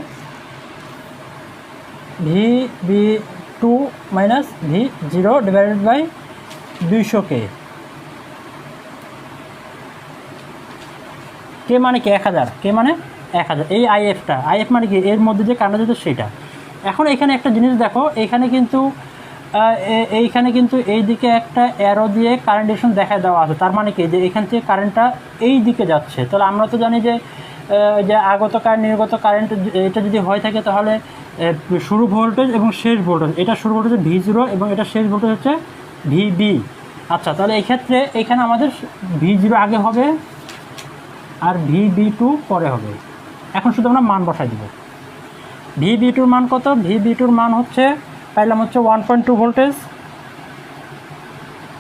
VB2 minus V0 divided by 200K। কে মানে কি? 1000। কে মানে 1000। এই আইএফ মানে কি, এর মধ্যে যে কারেন্টটা যেত সেইটা। এখন এখানে একটা জিনিস দেখো, এইখানে কিন্তু এই দিকে একটা অ্যারো দিয়ে কারেন্ট ডিরেকশন দেখায় দেওয়া আছে। তার মানে কি, যে এখান থেকে কারেন্টটা এই দিকে যাচ্ছে। তাহলে আমরা তো জানি যে আগত কারেন্ট নির্গত কারেন্ট এটা যদি হয়ে থাকে, তাহলে শুরু ভোল্টেজ এবং শেষ ভোল্টেজ, এটা শুরু ভোল্টেজ V0 এবং এটা শেষ ভোল্টেজ হচ্ছে VB। আচ্ছা, তাহলে এই ক্ষেত্রে এখানে আমাদের V0 আগে হবে আর VB2 পরে হবে। এখন শুধু আমরা মান বসাই দিব। VB2 মান কত? VB2 মান হচ্ছে, পাইলাম হচ্ছে 1.2 voltage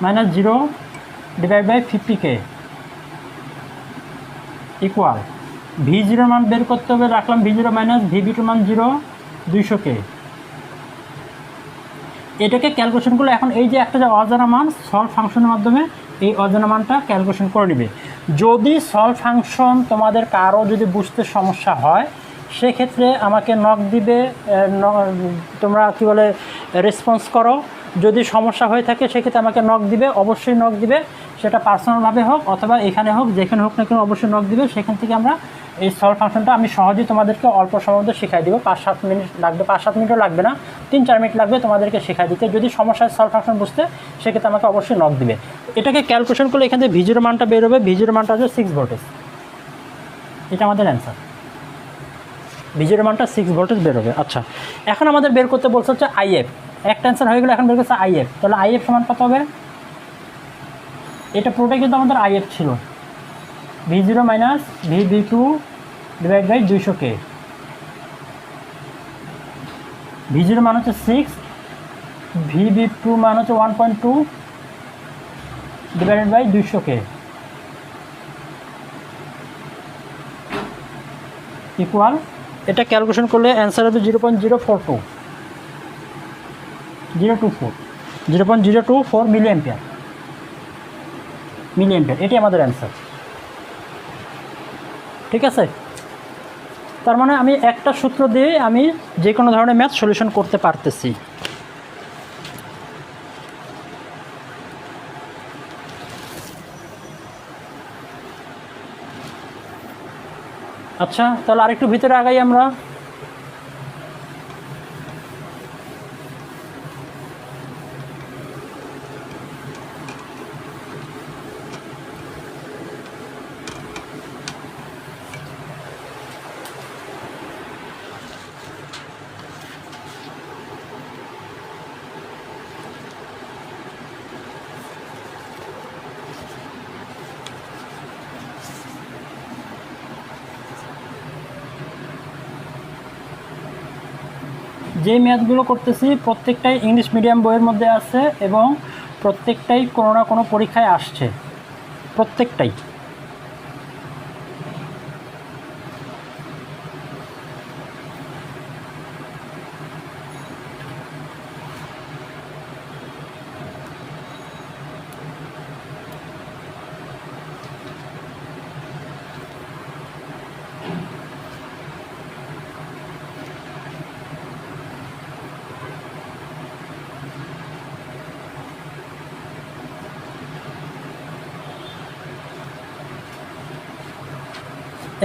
minus 0 divide by 50K equal V0 মান বের করতে হবে, রাখলাম V0 মাইনাস VB2 মান 0 200K। এটাকে ক্যালকুলেশন করলে এখন এই যে একটা যে অজানা মান, সলভ ফাংশনের মাধ্যমে এই অজানা মানটা ক্যালকুলেশন করে নেবে। যদি সলভ ফাংশন তোমাদের কারো যদি বুঝতে সমস্যা হয়, সেক্ষেত্রে আমাকে নক দিবে, তোমরা কী বলে রেসপন্স করো। যদি সমস্যা হয়ে থাকে সেক্ষেত্রে আমাকে নক দিবে, অবশ্যই নক দিবে, সেটা পার্সোনালভাবে হোক অথবা এখানে হোক, যেখানে হোক না কেন অবশ্যই নক দিবে। সেখান থেকে আমরা এই সলভ ফাংশনটা আমি সহজেই তোমাদেরকে অল্প সময় মধ্যে শেখাই দেবো। 5-7 মিনিট লাগবে, 5-7 মিনিটও লাগবে না, 3-4 মিনিট লাগবে তোমাদেরকে শেখাই দিতে। যদি সমস্যা হয় সলভ ফাংশন বুঝতে, সেক্ষেত্রে আমাকে অবশ্যই নক দিবে। এটাকে ক্যালকুলেশন করলে এখান থেকে V0 মানটা বেরোবে। V0 মানটা হচ্ছে 6 ভোল্টেজ। এটা আমাদের অ্যান্সার। V0 মানটা 6 ভোল্টেজ বেরোবে। আচ্ছা, এখন আমাদের বের করতে বলছে হচ্ছে IF। একটা অ্যান্সার হয়ে গেলে এখন বের করছে IF। তাহলে IF সমান কত হবে? এটা পুরোটাই কিন্তু আমাদের IF ছিল, V0 minus VB2 divide by 200K। V0 মান হচ্ছে 6, VB2 মান হচ্ছে 1.2 ডিভাইডেড বাই 200K ইকুয়াল, এটা ক্যালকুলেশন করলে অ্যান্সার হবে 0.024 মিলি অ্যাম্পিয়ার। এটি আমাদের অ্যান্সার। ঠিক আছে, তার মানে আমি একটা সূত্র দিয়ে আমি যে কোনো ধরনের ম্যাথ সলিউশন করতে পারতেছি। আচ্ছা, তাহলে আরেকটু ভিতরে আগাই আমরা। যে ম্যাথগুলো করতেছি প্রত্যেকটাই ইংলিশ মিডিয়াম বইয়ের মধ্যে আছে এবং প্রত্যেকটাই কোনো না কোনো পরীক্ষায় আসছে, প্রত্যেকটাই।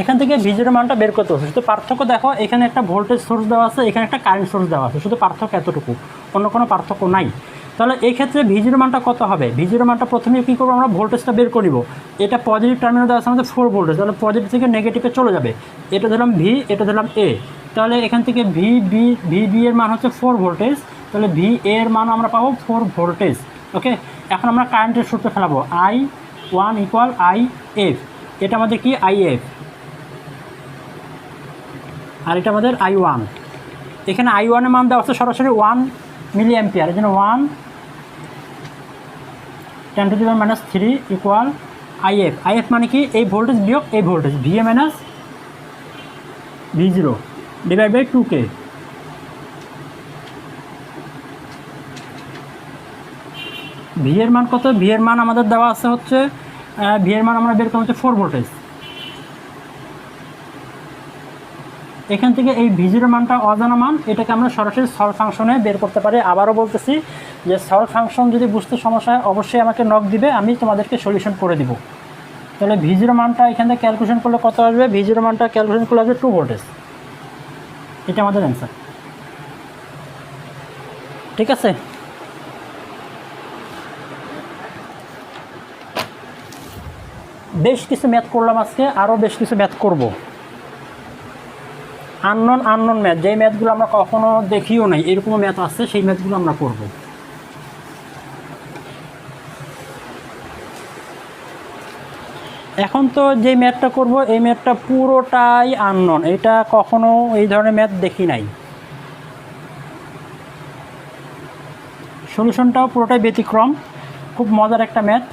এখান থেকে V0 মানটা বের করতে হচ্ছে। শুধু পার্থক্য দেখো, এখানে একটা ভোল্টেজ সোর্স দেওয়া আছে, এখানে একটা কারেন্ট সোর্স দেওয়া আছে, শুধু পার্থক্য এতটুকু, অন্য কোনো পার্থক্য নাই। তাহলে এই ক্ষেত্রে V0 মানটা কত হবে? V0 মানটা প্রথমে কী করবো, আমরা ভোল্টেজটা বের করে নিব। এটা পজিটিভ টার্মিনাল দেওয়া আছে আমাদের 4 ভোল্টেজ, তাহলে পজিটিভ থেকে নেগেটিভে চলে যাবে। এটা ধরলাম V, এটা ধরলাম A। তাহলে এখান থেকে VB এর মান হচ্ছে 4 ভোল্টেজ, তাহলে VA এর মান আমরা পাবো 4 ভোল্টেজ। ওকে, এখন আমরা কারেন্টের সূত্র ফেলাবো, I1 ইকুয়াল IF। এটা আমাদের কি IF, আর এটা আমাদের I1। এখানে I1 এর মান দেওয়া আছে সরাসরি 1 মিলি অ্যাম্পিয়ার, এই জন্য 1 10⁻³ ইকুয়াল IF। IF মানে কি, এই ভোল্টেজ বিয়োগ এই voltage, VA minus V0 divide by 2K। V এর মান কত? V এর মান আমাদের দেওয়া আছে হচ্ছে, V এর মান আমরা বের করবো হচ্ছে 4 ভোল্টেজ। এখান থেকে এই V0 মানটা অজানা মান, এটাকে আমরা সরাসরি সলভ ফাংশনে বের করতে পারি। আবারও বলতেছি যে সলভ ফাংশন যদি বুঝতে সমস্যা হয় অবশ্যই আমাকে নক দিবে, আমি তোমাদেরকে সলিউশন করে দিব। তাহলে V0 মানটা এখান থেকে ক্যালকুলেশন করলে কত আসবে? V0 মানটা ক্যালকুলেশন করলে আসবে 2 ভোল্টেজ। এটা আমাদের অ্যান্সার। ঠিক আছে, বেশ কিছু ম্যাথ করলাম আজকে, আরও বেশ কিছু ম্যাথ করব। আননোন ম্যাথ, যেই ম্যাথগুলো আমরা কখনো দেখিও নাই, এরকমও ম্যাথ আছে, সেই ম্যাথগুলো আমরা করব। এখন তো যে ম্যাথটা করব, এই ম্যাথটা পুরোটাই আননোন, এটা কখনো এই ধরনের ম্যাথ দেখি নাই। সলিউশনটাও পুরোটাই ব্যতিক্রম, খুব মজার একটা ম্যাথ।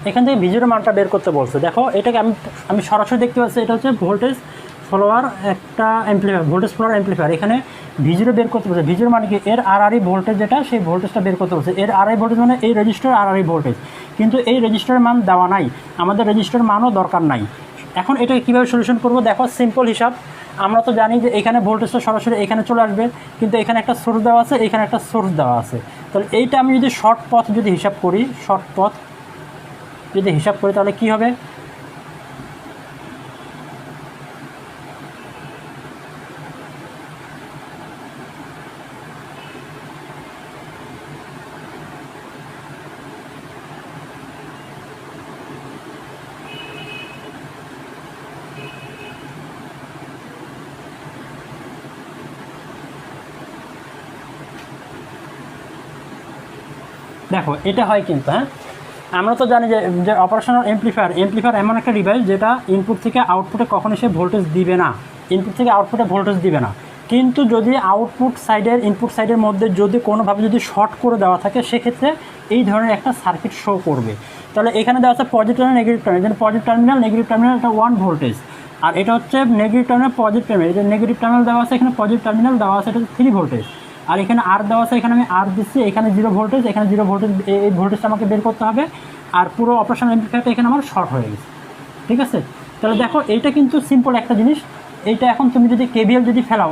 এখান থেকে V0 মানটা বের করতে বলছে। দেখো এটাকে আমি সরাসরি দেখতে পাচ্ছি, এটা হচ্ছে ভোল্টেজ ফলোয়ার একটা অ্যাম্পলিফায়ার, ভোল্টেজ ফলোয়ার অ্যাম্পলিফায়ার। এখানে V0 বের করতে বলছে। V0 মানে কি? এর আরআরই ভোল্টেজ, যেটা সেই ভোল্টেজটা বের করতে বলছে। এর আরআই ভোল্টেজ মানে এই রেজিস্টার আরআরই ভোল্টেজ, কিন্তু এই রেজিস্টারের মান দেওয়া নাই, আমাদের রেজিস্টার মানও দরকার নাই। এখন এটাকে কীভাবে সলিউশন করব? দেখো সিম্পল হিসাব, আমরা তো জানি যে এখানে ভোল্টেজটা সরাসরি এখানে চলে আসবে, কিন্তু এখানে একটা সোর্স দেওয়া আছে, এখানে একটা সোর্স দেওয়া আছে। তাহলে এইটা আমি যদি শর্ট পথ যদি হিসাব করি, শর্ট পথ যদি হিসাব করি তাহলে কি হবে? দেখো এটা হয় কিন্তু, হ্যাঁ আমরা তো জানি যে অপারেশনাল এমপ্লিফায়ার এমন একটা ডিভাইস যেটা ইনপুট থেকে আউটপুটে কখনোই সে ভোল্টেজ দিবে না, ইনপুট থেকে আউটপুটে ভোল্টেজ দিবে না। কিন্তু যদি আউটপুট সাইডের ইনপুট সাইডের মধ্যে যদি কোনোভাবে যদি শর্ট করে দেওয়া থাকে, সেক্ষেত্রে এই ধরনের একটা সার্কিট শো করবে। তাহলে এখানে দেওয়া আছে পজিটিভ টার্মিনাল, নেগেটিভ টার্মিনাল। যেন পজিটিভ টার্মিনাল, নেগেটিভ টার্মিনাল, এটা 1 ভোল্টেজ, আর এটা হচ্ছে নেগেটিভ টার্মিনাল, পজিটিভ টার্মিনাল। এটা নেগেটিভ টার্মিনাল দেওয়া আছে, এখানে পজিটিভ টার্মিনাল দেওয়া আছে, এটা 3 ভোল্টেজ। আর এখানে আর দেওয়া আছে, এখানে আমি আর দিচ্ছি, এখানে 0 ভোল্টেজ, এখানে 0 ভোল্টেজ, এই ভোল্টেজটা আমাকে বের করতে হবে। আর পুরো অপারেশনাল এমপ্লিফায়ারটা এখানে আমার শর্ট হয়ে গেছে। ঠিক আছে, তাহলে দেখো এইটা কিন্তু সিম্পল একটা জিনিস। এইটা এখন তুমি যদি কেভিএল যদি ফেলাও,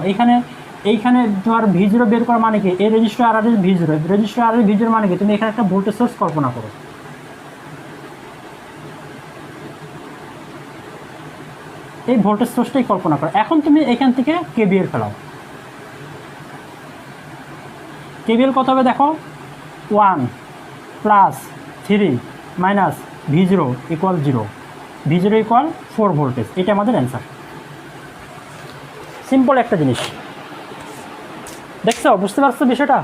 এইখানে তোমার V0 বের করা মানে কি? এই রেজিস্টার আর V0, রেজিস্টার আর V0 মানে কি? তুমি এখানে একটা ভোল্টেজ সোর্স কল্পনা করো, এই ভোল্টেজ সোর্সটাই কল্পনা করো। এখন তুমি এখান থেকে কেভিএল ফেলাও, কেভিএল কত হবে দেখো? 1 + 3 - V0 = 0, V0 = 4 ভোল্টেজ। এটা আমাদের অ্যান্সার। সিম্পল একটা জিনিস, দেখছো? বুঝতে পারছো বিষয়টা?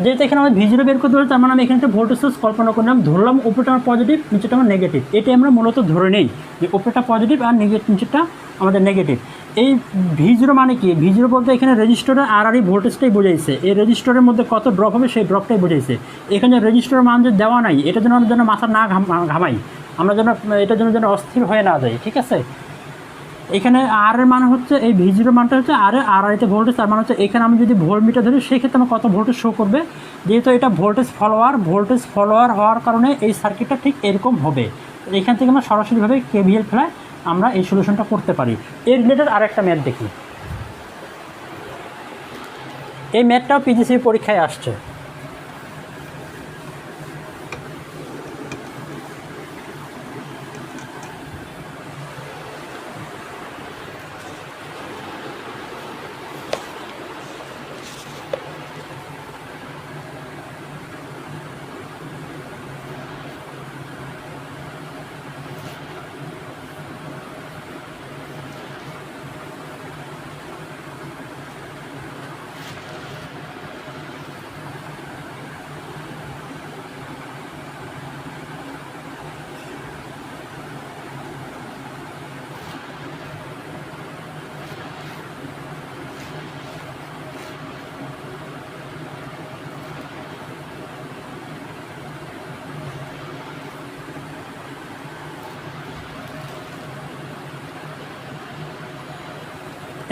যেহেতু এখানে আমাদের V0 বের করতে হবে, তার মানে আমি এখানে একটা ভোল্টেজ সোর্স কল্পনা করলাম, ধরলাম উপরটা আমার পজিটিভ, নিচেটা আমার নেগেটিভ। এটাই আমরা মূলত ধরে নেই যে উপরটা পজিটিভ আর নিচেরটা আমাদের নেগেটিভ। এই V0 মানে কি? V0 বলতে এখানে রেজিস্টারের আরআরই ভোল্টেজটাই বোঝাইছে, এই রেজিস্টারের মধ্যে কত ড্রপ হবে সেই ড্রপটাই বোঝাইছে। এখানে রেজিস্টারের মান যে দেওয়া নাই, এটা যেন আমরা যেন মাথা না ঘামাই, আমরা যেন এটার জন্য যেন অস্থির হয়ে না যাই। ঠিক আছে, এখানে আর এর মান হচ্ছে, এই V0 মানটা হচ্ছে আরআইতে ভোল্টেজ, তার মানে হচ্ছে এখানে আমি যদি ভোল্টমিটার ধরি, সেক্ষেত্রে আমার কত ভোল্টেজ শো করবে। যেহেতু এটা ভোল্টেজ ফলোয়ার হওয়ার কারণে এই সার্কিটটা ঠিক এরকম হবে। এখান থেকে আমরা সরাসরিভাবে কেভিএল ফেলায় আমরা এই সলিউশনটা করতে পারি। এর রিলেটেড আরেকটা ম্যাথ দেখি। এই ম্যাথটাও পিজিসি পরীক্ষায় আসছে।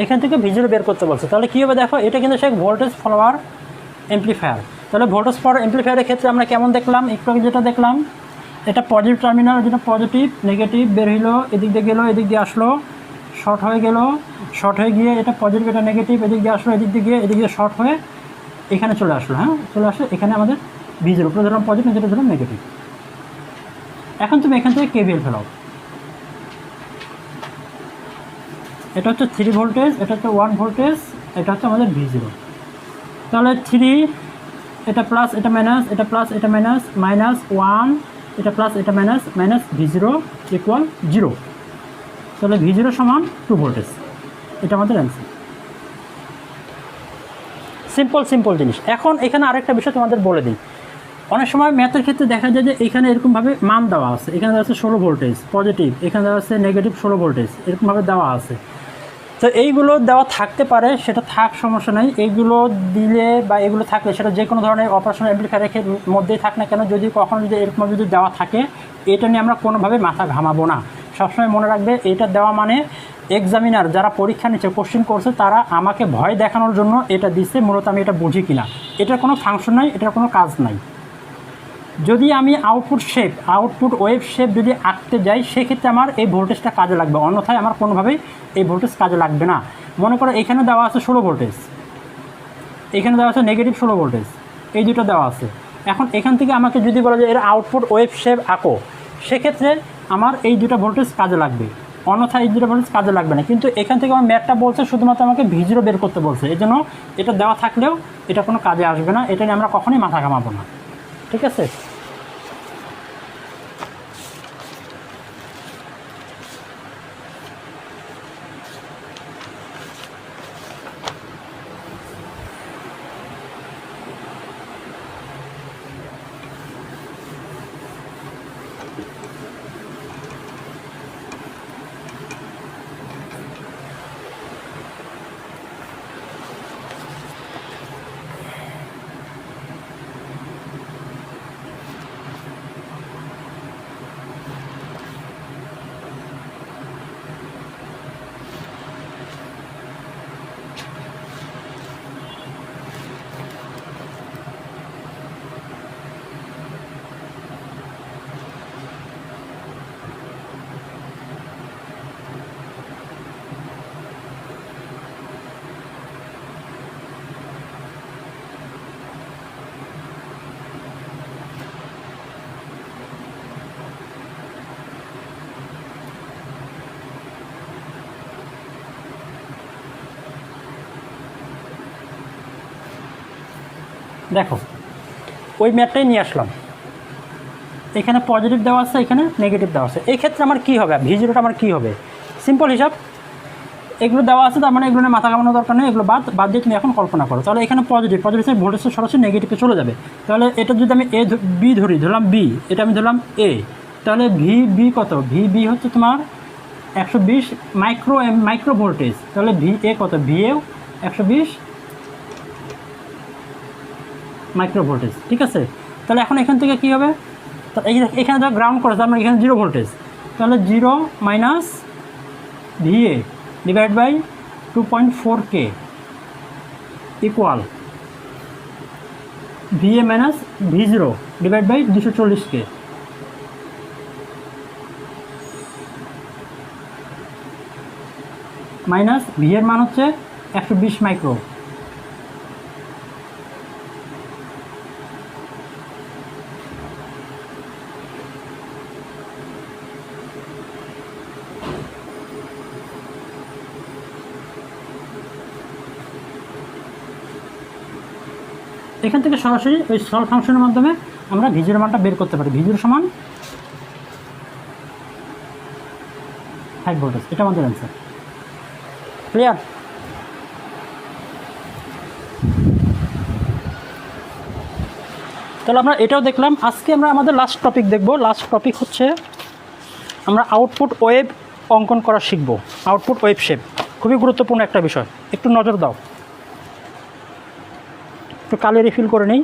এখান থেকে V0 বের করতে বলছে। তাহলে কী হবে দেখো, এটা কিন্তু সে ভোল্টেজ ফলোয়ার অ্যাম্প্লিফায়ার। তাহলে ভোল্টেজ ফলোয়ার অ্যাম্প্লিফায়ারের ক্ষেত্রে আমরা কেমন দেখলাম, একটু আগে যেটা দেখলাম, এটা পজিটিভ টার্মিনাল, যেটা পজিটিভ নেগেটিভ বের হইলো, এদিক দিয়ে গেলো, এদিক দিয়ে আসলো, শর্ট হয়ে গেল, শর্ট হয়ে গিয়ে এটা পজিটিভ, এটা নেগেটিভ, এদিক দিয়ে আসলো, এদিক দিয়ে গিয়ে এদিক দিয়ে শর্ট হয়ে এখানে চলে আসলো। হ্যাঁ, চলে আসে এখানে আমাদের V0, উপরে ধরলাম পজিটিভ, যেটা ধরলাম নেগেটিভ। এখন তুমি এখান থেকে KVL ফেলাও। এটা হচ্ছে 3 ভোল্টেজ, এটা হচ্ছে 1 ভোল্টেজ, এটা হচ্ছে আমাদের V0। তাহলে 3, এটা প্লাস, এটা মাইনাস, এটা প্লাস, এটা মাইনাস, মাইনাস 1, এটা প্লাস, এটা মাইনাস, মাইনাস V0 ইকুয়াল 0। তাহলে V0 সমান 2 ভোল্টেজ। এটা আমাদের অ্যান্সার। সিম্পল জিনিস। এখন এখানে আরেকটা বিষয় তোমাদের বলে দিই, অনেক সময় ম্যাথের ক্ষেত্রে দেখা যায় যে এখানে এরকমভাবে মান দেওয়া আছে, এখানে দেওয়া আছে 16 ভোল্টেজ পজিটিভ, এখানে দেওয়া আছে নেগেটিভ 16 ভোল্টেজ, এরকমভাবে দেওয়া আছে। তো এইগুলো দেওয়া থাকতে পারে, সেটা থাক, সমস্যা নেই। এইগুলো দিলে বা এগুলো থাকলে সেটা যে কোনো ধরনের অপারেশনাল অ্যাম্প্লিফায়ারের মধ্যেই থাক না কেন, যদি কখনো যদি এরকম যদি দেওয়া থাকে, এটা নিয়ে আমরা কোনোভাবে মাথা ঘামাবো না। সবসময় মনে রাখবে, এটা দেওয়া মানে এক্সামিনার যারা পরীক্ষা নিচ্ছে, কোশ্চেন করছে, তারা আমাকে ভয় দেখানোর জন্য এটা দিচ্ছে। মূলত আমি এটা বুঝি কিনা, এটার কোনো ফাংশন নাই, এটার কোনো কাজ নাই। যদি আমি আউটপুট ওয়েভ শেপ যদি আঁকতে যাই, সেক্ষেত্রে আমার এই ভোল্টেজটা কাজে লাগবে, অন্যথায় আমার কোনোভাবেই এই ভোল্টেজ কাজে লাগবে না। মনে করো এখানে দেওয়া আছে 16 ভোল্টেজ, এখানে দেওয়া আছে নেগেটিভ 16 ভোল্টেজ, এই দুটো দেওয়া আছে। এখন এখান থেকে আমাকে যদি বলা যায় এর আউটপুট ওয়েভ শেপ আঁকো, সেক্ষেত্রে আমার এই দুটো ভোল্টেজ কাজে লাগবে, অন্যথায় এই দুটো ভোল্টেজ কাজে লাগবে না। কিন্তু এখান থেকে আমার ম্যাথটা বলছে শুধুমাত্র আমাকে V0 বের করতে বলছে, এই জন্য এটা দেওয়া থাকলেও এটা কোনো কাজে আসবে না। এটা নিয়ে আমরা কখনোই মাথা ঘামাবো না, ঠিক আছে? দেখো, ওই ম্যাথটাই নিয়ে আসলাম, এখানে পজিটিভ দেওয়া আছে, এখানে নেগেটিভ দেওয়া আছে। এই ক্ষেত্রে আমার কী হবে, V0টা আমার কী হবে? সিম্পল হিসাব, এগুলো দেওয়া আছে, তার মানে এগুলো মাথা ঘামানোর দরকার নেই, এগুলো বাদ দিয়ে তুমি এখন কল্পনা করো। তাহলে এখানে পজিটিভ ভোল্টেজটা সরাসরি নেগেটিভে চলে যাবে। তাহলে এটা যদি আমি বি ধরলাম বি, এটা আমি ধরলাম এ, তাহলে VB কত? VB হচ্ছে তোমার 120 মাইক্রো ভোল্টেজ। তাহলে VA কত? VA 120 মাইক্রো ভোল্টেজ, ঠিক আছে? তাহলে এখন এখান থেকে কী হবে, এখানে ধর গ্রাউন্ড করেছে, আমরা এখানে 0 ভোল্টেজ, তাহলে 0 minus VA divide by 2.4K equal VA minus V0 divide by 240K। Minus V এর মান হচ্ছে 120 মাইক্রো। এখান থেকে সরাসরি ওই সলভ ফাংশনের মাধ্যমে আমরা V0 মানটা বের করতে পারি। V0 সমান 5 ভোল্টেজ, এটা আমাদের অ্যান্সার। ক্লিয়ার? তাহলে আমরা এটাও দেখলাম। আজকে আমরা আমাদের লাস্ট টপিক দেখব। লাস্ট টপিক হচ্ছে আমরা আউটপুট ওয়েভ অঙ্কন করা শিখব। আউটপুট ওয়েভ শেপ খুবই গুরুত্বপূর্ণ একটা বিষয়, একটু নজর দাও। একটু কালি রিফিল করে নেই।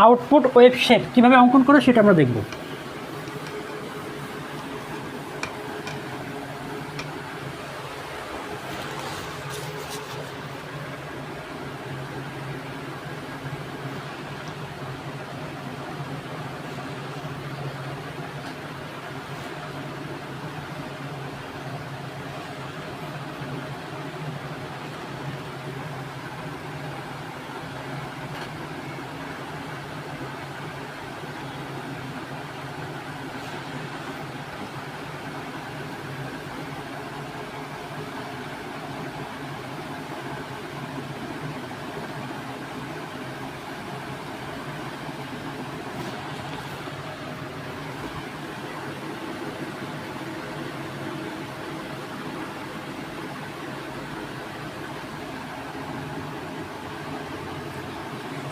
আউটপুট ওয়েভ শেপ কীভাবে অঙ্কন করে সেটা আমরা দেখব।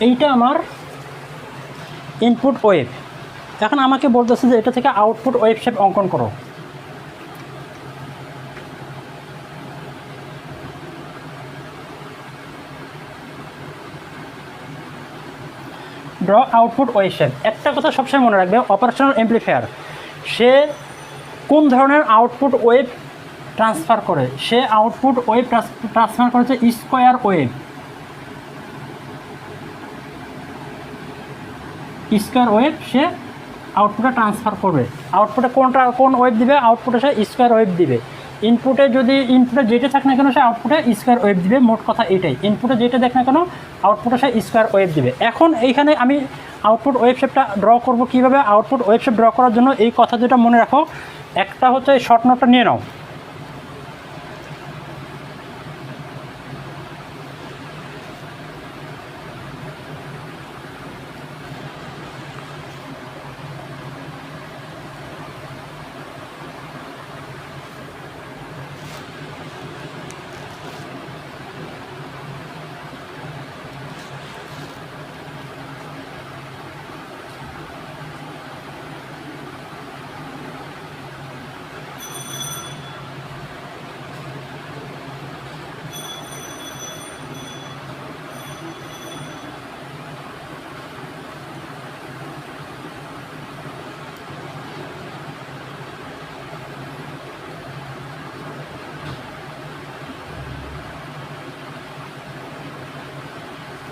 এইটা আমার ইনপুট ওয়েভ। এখন আমাকে বলতেছে যে এটা থেকে আউটপুট ওয়েভ শেপ অঙ্কন করো। Draw output wave shape. একটা কথা সবসময় মনে রাখবে, অপারেশনাল অ্যামপ্লিফায়ার সে কোন ধরনের আউটপুট ওয়েভ ট্রান্সফার করে? সে আউটপুট ওয়েভ ট্রান্সফার করেছে স্কোয়ার ওয়েভ। স্কোয়ার ওয়েভ সে আউটপুটে ট্রান্সফার করবে। আউটপুটে কোন ওয়েভ দিবে? আউটপুটে সে স্কোয়ার ওয়েভ দিবে। ইনপুটে যেটা থাকে না কেন সে আউটপুটে স্কোয়ার ওয়েভ দিবে। মোট কথা এটাই, ইনপুটে যেটা দেখ না কেন আউটপুটে সে স্কোয়ার ওয়েভ দিবে। এখন এইখানে আমি আউটপুট ওয়েভ শেপটা ড্র করব কীভাবে? আউটপুট ওয়েভ শেপ ড্র করার জন্য এই কথা যেটা মনে রাখো, একটা হচ্ছে শর্ট নোটটা নিয়ে নাও।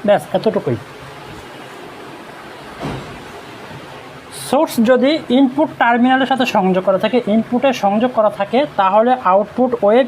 ব্যাস এতটুকুই। সোর্স যদি ইনপুট টার্মিনালের সাথে সংযোগ করা থাকে, ইনপুটে সংযোগ করা থাকে, তাহলে আউটপুট ওয়েভ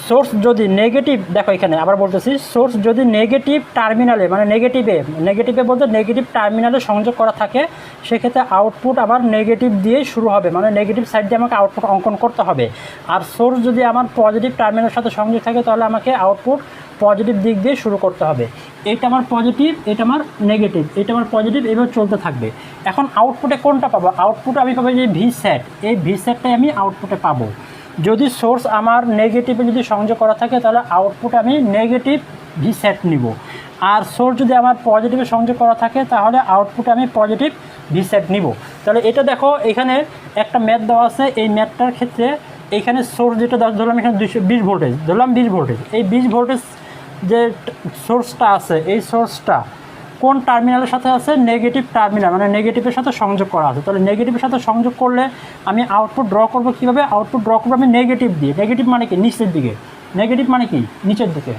সোর্স যদি নেগেটিভ, দেখো এখানে আবার বলতেছি, সোর্স যদি নেগেটিভ টার্মিনালে মানে নেগেটিভে বলতে নেগেটিভ টার্মিনালে সংযোগ করা থাকে, সেক্ষেত্রে আউটপুট আবার নেগেটিভ দিয়েই শুরু হবে, মানে নেগেটিভ সাইড দিয়ে আমাকে আউটপুট অঙ্কন করতে হবে। আর সোর্স যদি আমার পজিটিভ টার্মিনালের সাথে সংযোগ থাকে, তাহলে আমাকে আউটপুট পজিটিভ দিক দিয়ে শুরু করতে হবে। এইটা আমার পজিটিভ, এটা আমার নেগেটিভ, এটা আমার পজিটিভ, এভাবে চলতে থাকবে। এখন আউটপুটে কোনটা পাবো? আউটপুটে আমি পাবো যে ভি সেট, এই ভি সেটটাই আমি আউটপুটে পাবো। যদি সোর্স আমার নেগেটিভে যদি সংযোগ করা থাকে, তাহলে আউটপুট আমি নেগেটিভ ভি সেট নিব। আর সোর্স যদি আমার পজিটিভে সংযোগ করা থাকে, তাহলে আউটপুটে আমি পজিটিভ ভি সেট নিব। তাহলে এটা দেখো, এখানে একটা ম্যাথ দেওয়া আছে। এই ম্যাথটার ক্ষেত্রে এইখানে সোর্স যেটা ধরলাম, এখানে 220 ভোল্টেজ ধরলাম, 20 ভোল্টেজ। এই 20 ভোল্টেজ যে সোর্সটা আছে, এই সোর্সটা কোন টার্মিনালের সাথে আছে? নেগেটিভ টার্মিনাল, মানে নেগেটিভের সাথে সংযোগ করা আছে। তাহলে নেগেটিভের সাথে সংযোগ করলে আমি আউটপুট ড্র করব কীভাবে? আউটপুট ড্র করবো আমি নেগেটিভ দিয়ে। নেগেটিভ মানে কি? নিচের দিকে। নেগেটিভ মানে কি? নিচের দিকে।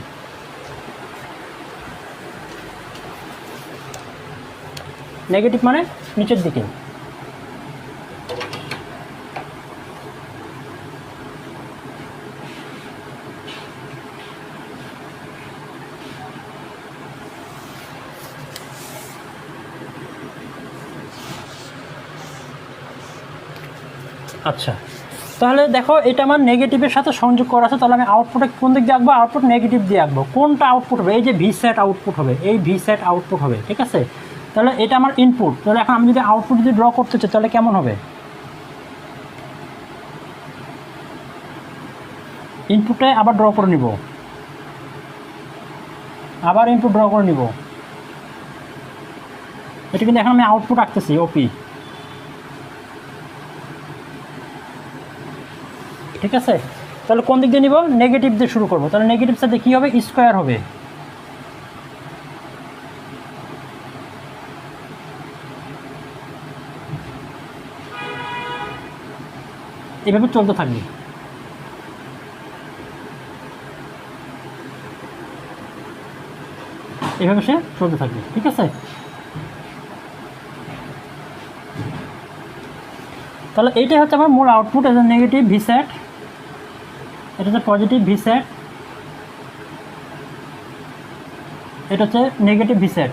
নেগেটিভ মানে নিচের দিকে। আচ্ছা, তাহলে দেখো এটা আমার নেগেটিভের সাথে সংযোগ করা আছে। তাহলে আমি আউটপুটে কোন দিক দিয়ে আঁকবো? আউটপুট নেগেটিভ দিয়ে আঁকবো। কোনটা আউটপুট হবে? এই যে ভি সেট আউটপুট হবে, এই ভি সেট আউটপুট হবে, ঠিক আছে? তাহলে এটা আমার ইনপুট। তাহলে এখন আমি যদি আউটপুট যদি ড্র করতে চাই, তাহলে কেমন হবে? ইনপুটে আবার ড্র করে নিব, আবার ইনপুট ড্র করে নিব। এটা কিন্তু এখন আমি আউটপুট আঁকতেছি, ওপি, ঠিক আছে? তাহলে কোন দিক দিয়ে নিব? নেগেটিভ দিয়ে শুরু করব। তাহলে নেগেটিভ সাথে কী হবে? স্কোয়ার হবে। এভাবে চলতে থাকবে। এভাবে সে চলতে থাকবে, ঠিক আছে। তাহলে এইটাই হচ্ছে আমার মূল আউটপুট, এটা নেগেটিভ ভিসেট, এটা হচ্ছে পজিটিভ ভিসেট, এটা হচ্ছে নেগেটিভ ভিসেট।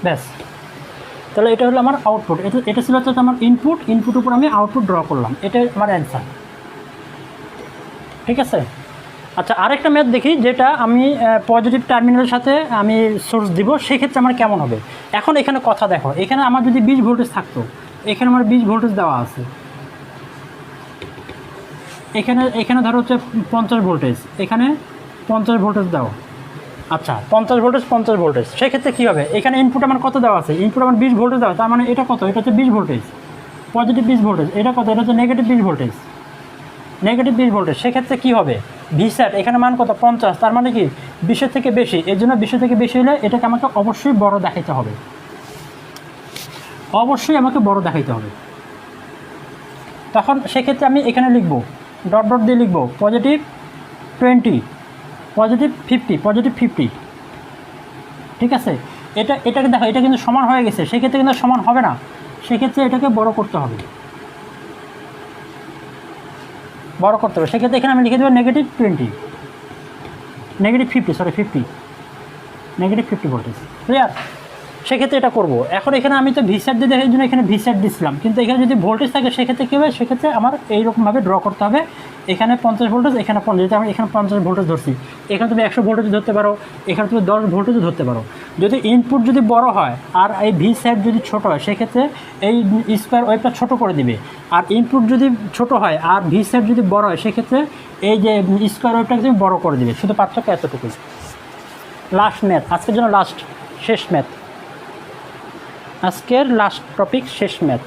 ব্যাস, তাহলে এটা হলো আমার আউটপুট। এটা ছিল হচ্ছে আমার ইনপুট, ইনপুট উপর আমি আউটপুট ড্র করলাম, এটাই আমার অ্যান্সার, ঠিক আছে। আচ্ছা, আরেকটা ম্যাথ দেখি, যেটা আমি পজিটিভ টার্মিনালের সাথে আমি সোর্স দিব, সেক্ষেত্রে আমার কেমন হবে। এখন এখানে কথা দেখো, এখানে আমার যদি 20 ভোল্টেজ থাকতো, এখানে আমার 20 ভোল্টেজ দেওয়া আছে, এখানে ধরো হচ্ছে 50 ভোল্টেজ, এখানে 50 ভোল্টেজ দাও। আচ্ছা, 50 ভোল্টেজ 50 ভোল্টেজ, সেক্ষেত্রে কী হবে, এখানে ইনপুট আমার কত দেওয়া আছে, ইনপুট আমার 20 ভোল্টেজ দেওয়া, তার মানে এটা কত, এটা হচ্ছে 20 ভোল্টেজ, পজিটিভ 20 ভোল্টেজ, এটা কত, এটা হচ্ছে নেগেটিভ 20 ভোল্টেজ, নেগেটিভ 20 ভোল্টেজ। সেক্ষেত্রে কী হবে, ভিস্যাট এখানে মান কত, 50, তার মানে কি 20 থেকে বেশি, এর জন্য 20 থেকে বেশি হলে এটাকে আমাকে অবশ্যই বড় দেখাইতে হবে, অবশ্যই আমাকে বড় দেখাইতে হবে। তখন সেক্ষেত্রে আমি এখানে লিখব, ডট ডট দিয়ে লিখব পজিটিভ 20, পজিটিভ 50, পজিটিভ 50, ঠিক আছে। এটাকে দেখো, এটা কিন্তু সমান হয়ে গেছে, সেক্ষেত্রে কিন্তু সমান হবে না, সেক্ষেত্রে এটাকে বড় করতে হবে, বড় করতে হবে। সেক্ষেত্রে এখানে আমি লিখে দেবো negative 20, negative 50, sorry 50, negative 50 voltage, clear. সেক্ষেত্রে এটা করব। এখন এখানে আমি তো ভিসেট দিয়ে দেখার জন্য এখানে ভিসেট দিচ্ছিলাম, কিন্তু এখানে যদি ভোল্টেজ থাকে সেক্ষেত্রে কী হবে, সেক্ষেত্রে আমার এইরকমভাবে ড্র করতে হবে, এখানে 50 ভোল্টেজ, এখানে 50, যেটা আমি এখানে 50 ভোল্টেজ ধরছি, এখানে তুমি 100 ভোল্টেজ ধরতে পারো, এখানে তুমি 10 ভোল্টেজও ধরতে পারো। যদি ইনপুট যদি বড় হয় আর এই ভিসেট যদি ছোট হয়, সেক্ষেত্রে এই স্কোয়ার ওয়েভটা ছোট করে দিবে। আর ইনপুট যদি ছোট হয় আর ভিসেট যদি বড় হয়, সেক্ষেত্রে এই যে স্কোয়ার ওয়েভটাকে তুমি বড় করে দিবে। শুধু পার্থক্য এতটুকুই। লাস্ট ম্যাথ, আজকের জন্য শেষ ম্যাথ, আজকের লাস্ট টপিক, শেষ ম্যাথ।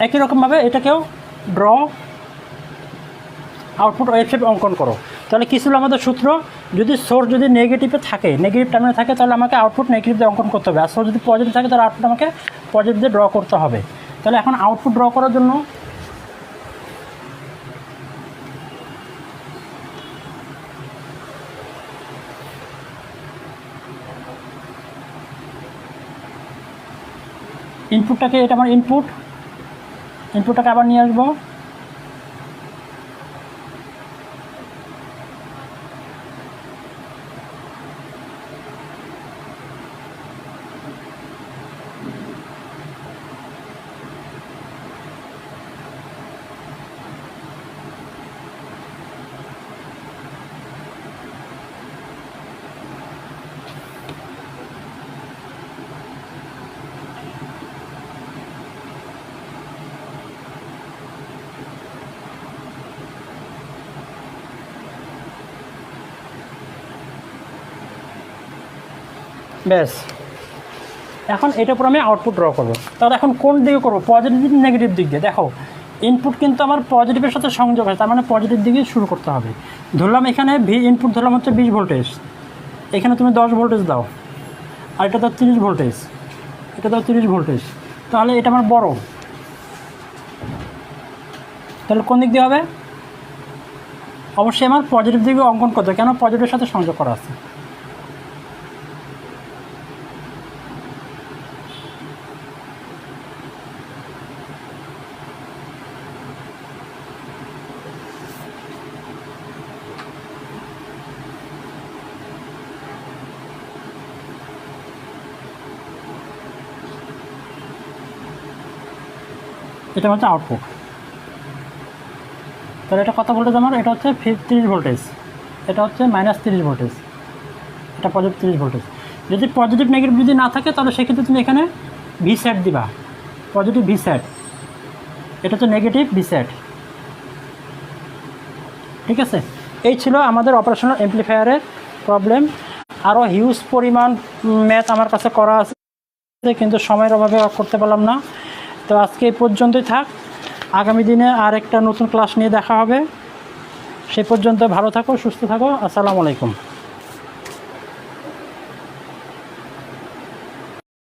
একই রকমভাবে এটাকেও ড্র আউটপুট ওয়েভ শেপ অঙ্কন করো। তাহলে কী ছিল আমাদের সূত্র, যদি সোর্স যদি নেগেটিভে থাকে, নেগেটিভ টার্মিনালে থাকে, তাহলে আমাকে আউটপুট নেগেটিভ দিয়ে অঙ্কন করতে হবে। আর সোর্স যদি পজিটিভ থাকে, তাহলে আউটপুট আমাকে পজিটিভ দিয়ে ড্র করতে হবে। তাহলে এখন আউটপুট ড্র করার জন্য ইনপুটটাকে, এটা আমার ইনপুটটাকে আবার নিয়ে আসবো, ব্যাস। এখন এটার উপর আমি আউটপুট ড্র করবো। তাহলে এখন কোন দিকে করবো, পজিটিভ নেগেটিভ দিক দিয়ে। দেখো ইনপুট কিন্তু আমার পজিটিভের সাথে সংযোগ হয়, তার মানে পজিটিভ দিকে শুরু করতে হবে। ধরলাম এখানে ভি ইনপুট ধরলাম হচ্ছে 20 ভোল্টেজ, এখানে তুমি 10 ভোল্টেজ দাও, আর এটা তো 30 ভোল্টেজ, এটা তো 30 ভোল্টেজ, তাহলে এটা আমার বড়, তাহলে কোন দিক দিয়ে হবে, অবশ্যই আমার পজিটিভ দিকে অঙ্কন করতে হবে, কেন পজিটিভের সাথে সংযোগ করা আছে। এটা হচ্ছে আউটপুট। তাহলে এটা কত ভোল্টেজ আমার, এটা হচ্ছে 30 ভোল্টেজ, এটা হচ্ছে -30 ভোল্টেজ, এটা পজিটিভ 30 ভোল্টেজ। যদি পজিটিভ নেগেটিভ যদি না থাকে তাহলে সেক্ষেত্রে তুমি এখানে ভি সেট দিবা, পজিটিভ ভি সেট, এটা হচ্ছে নেগেটিভ ভি সেট। ঠিক আছে, এই ছিল আমাদের অপারেশনাল অ্যামপ্লিফায়ারের প্রবলেম। আরও হিউজ পরিমাণ ম্যাথ আমার কাছে করা আছে, কিন্তু সময়ের অভাবে করতে পারলাম না। তো আজকে এই পর্যন্তই থাক, আগামী দিনে আর একটা নতুন ক্লাস নিয়ে দেখা হবে। সে পর্যন্ত ভালো থাকো, সুস্থ থাকো, আসসালামু আলাইকুম।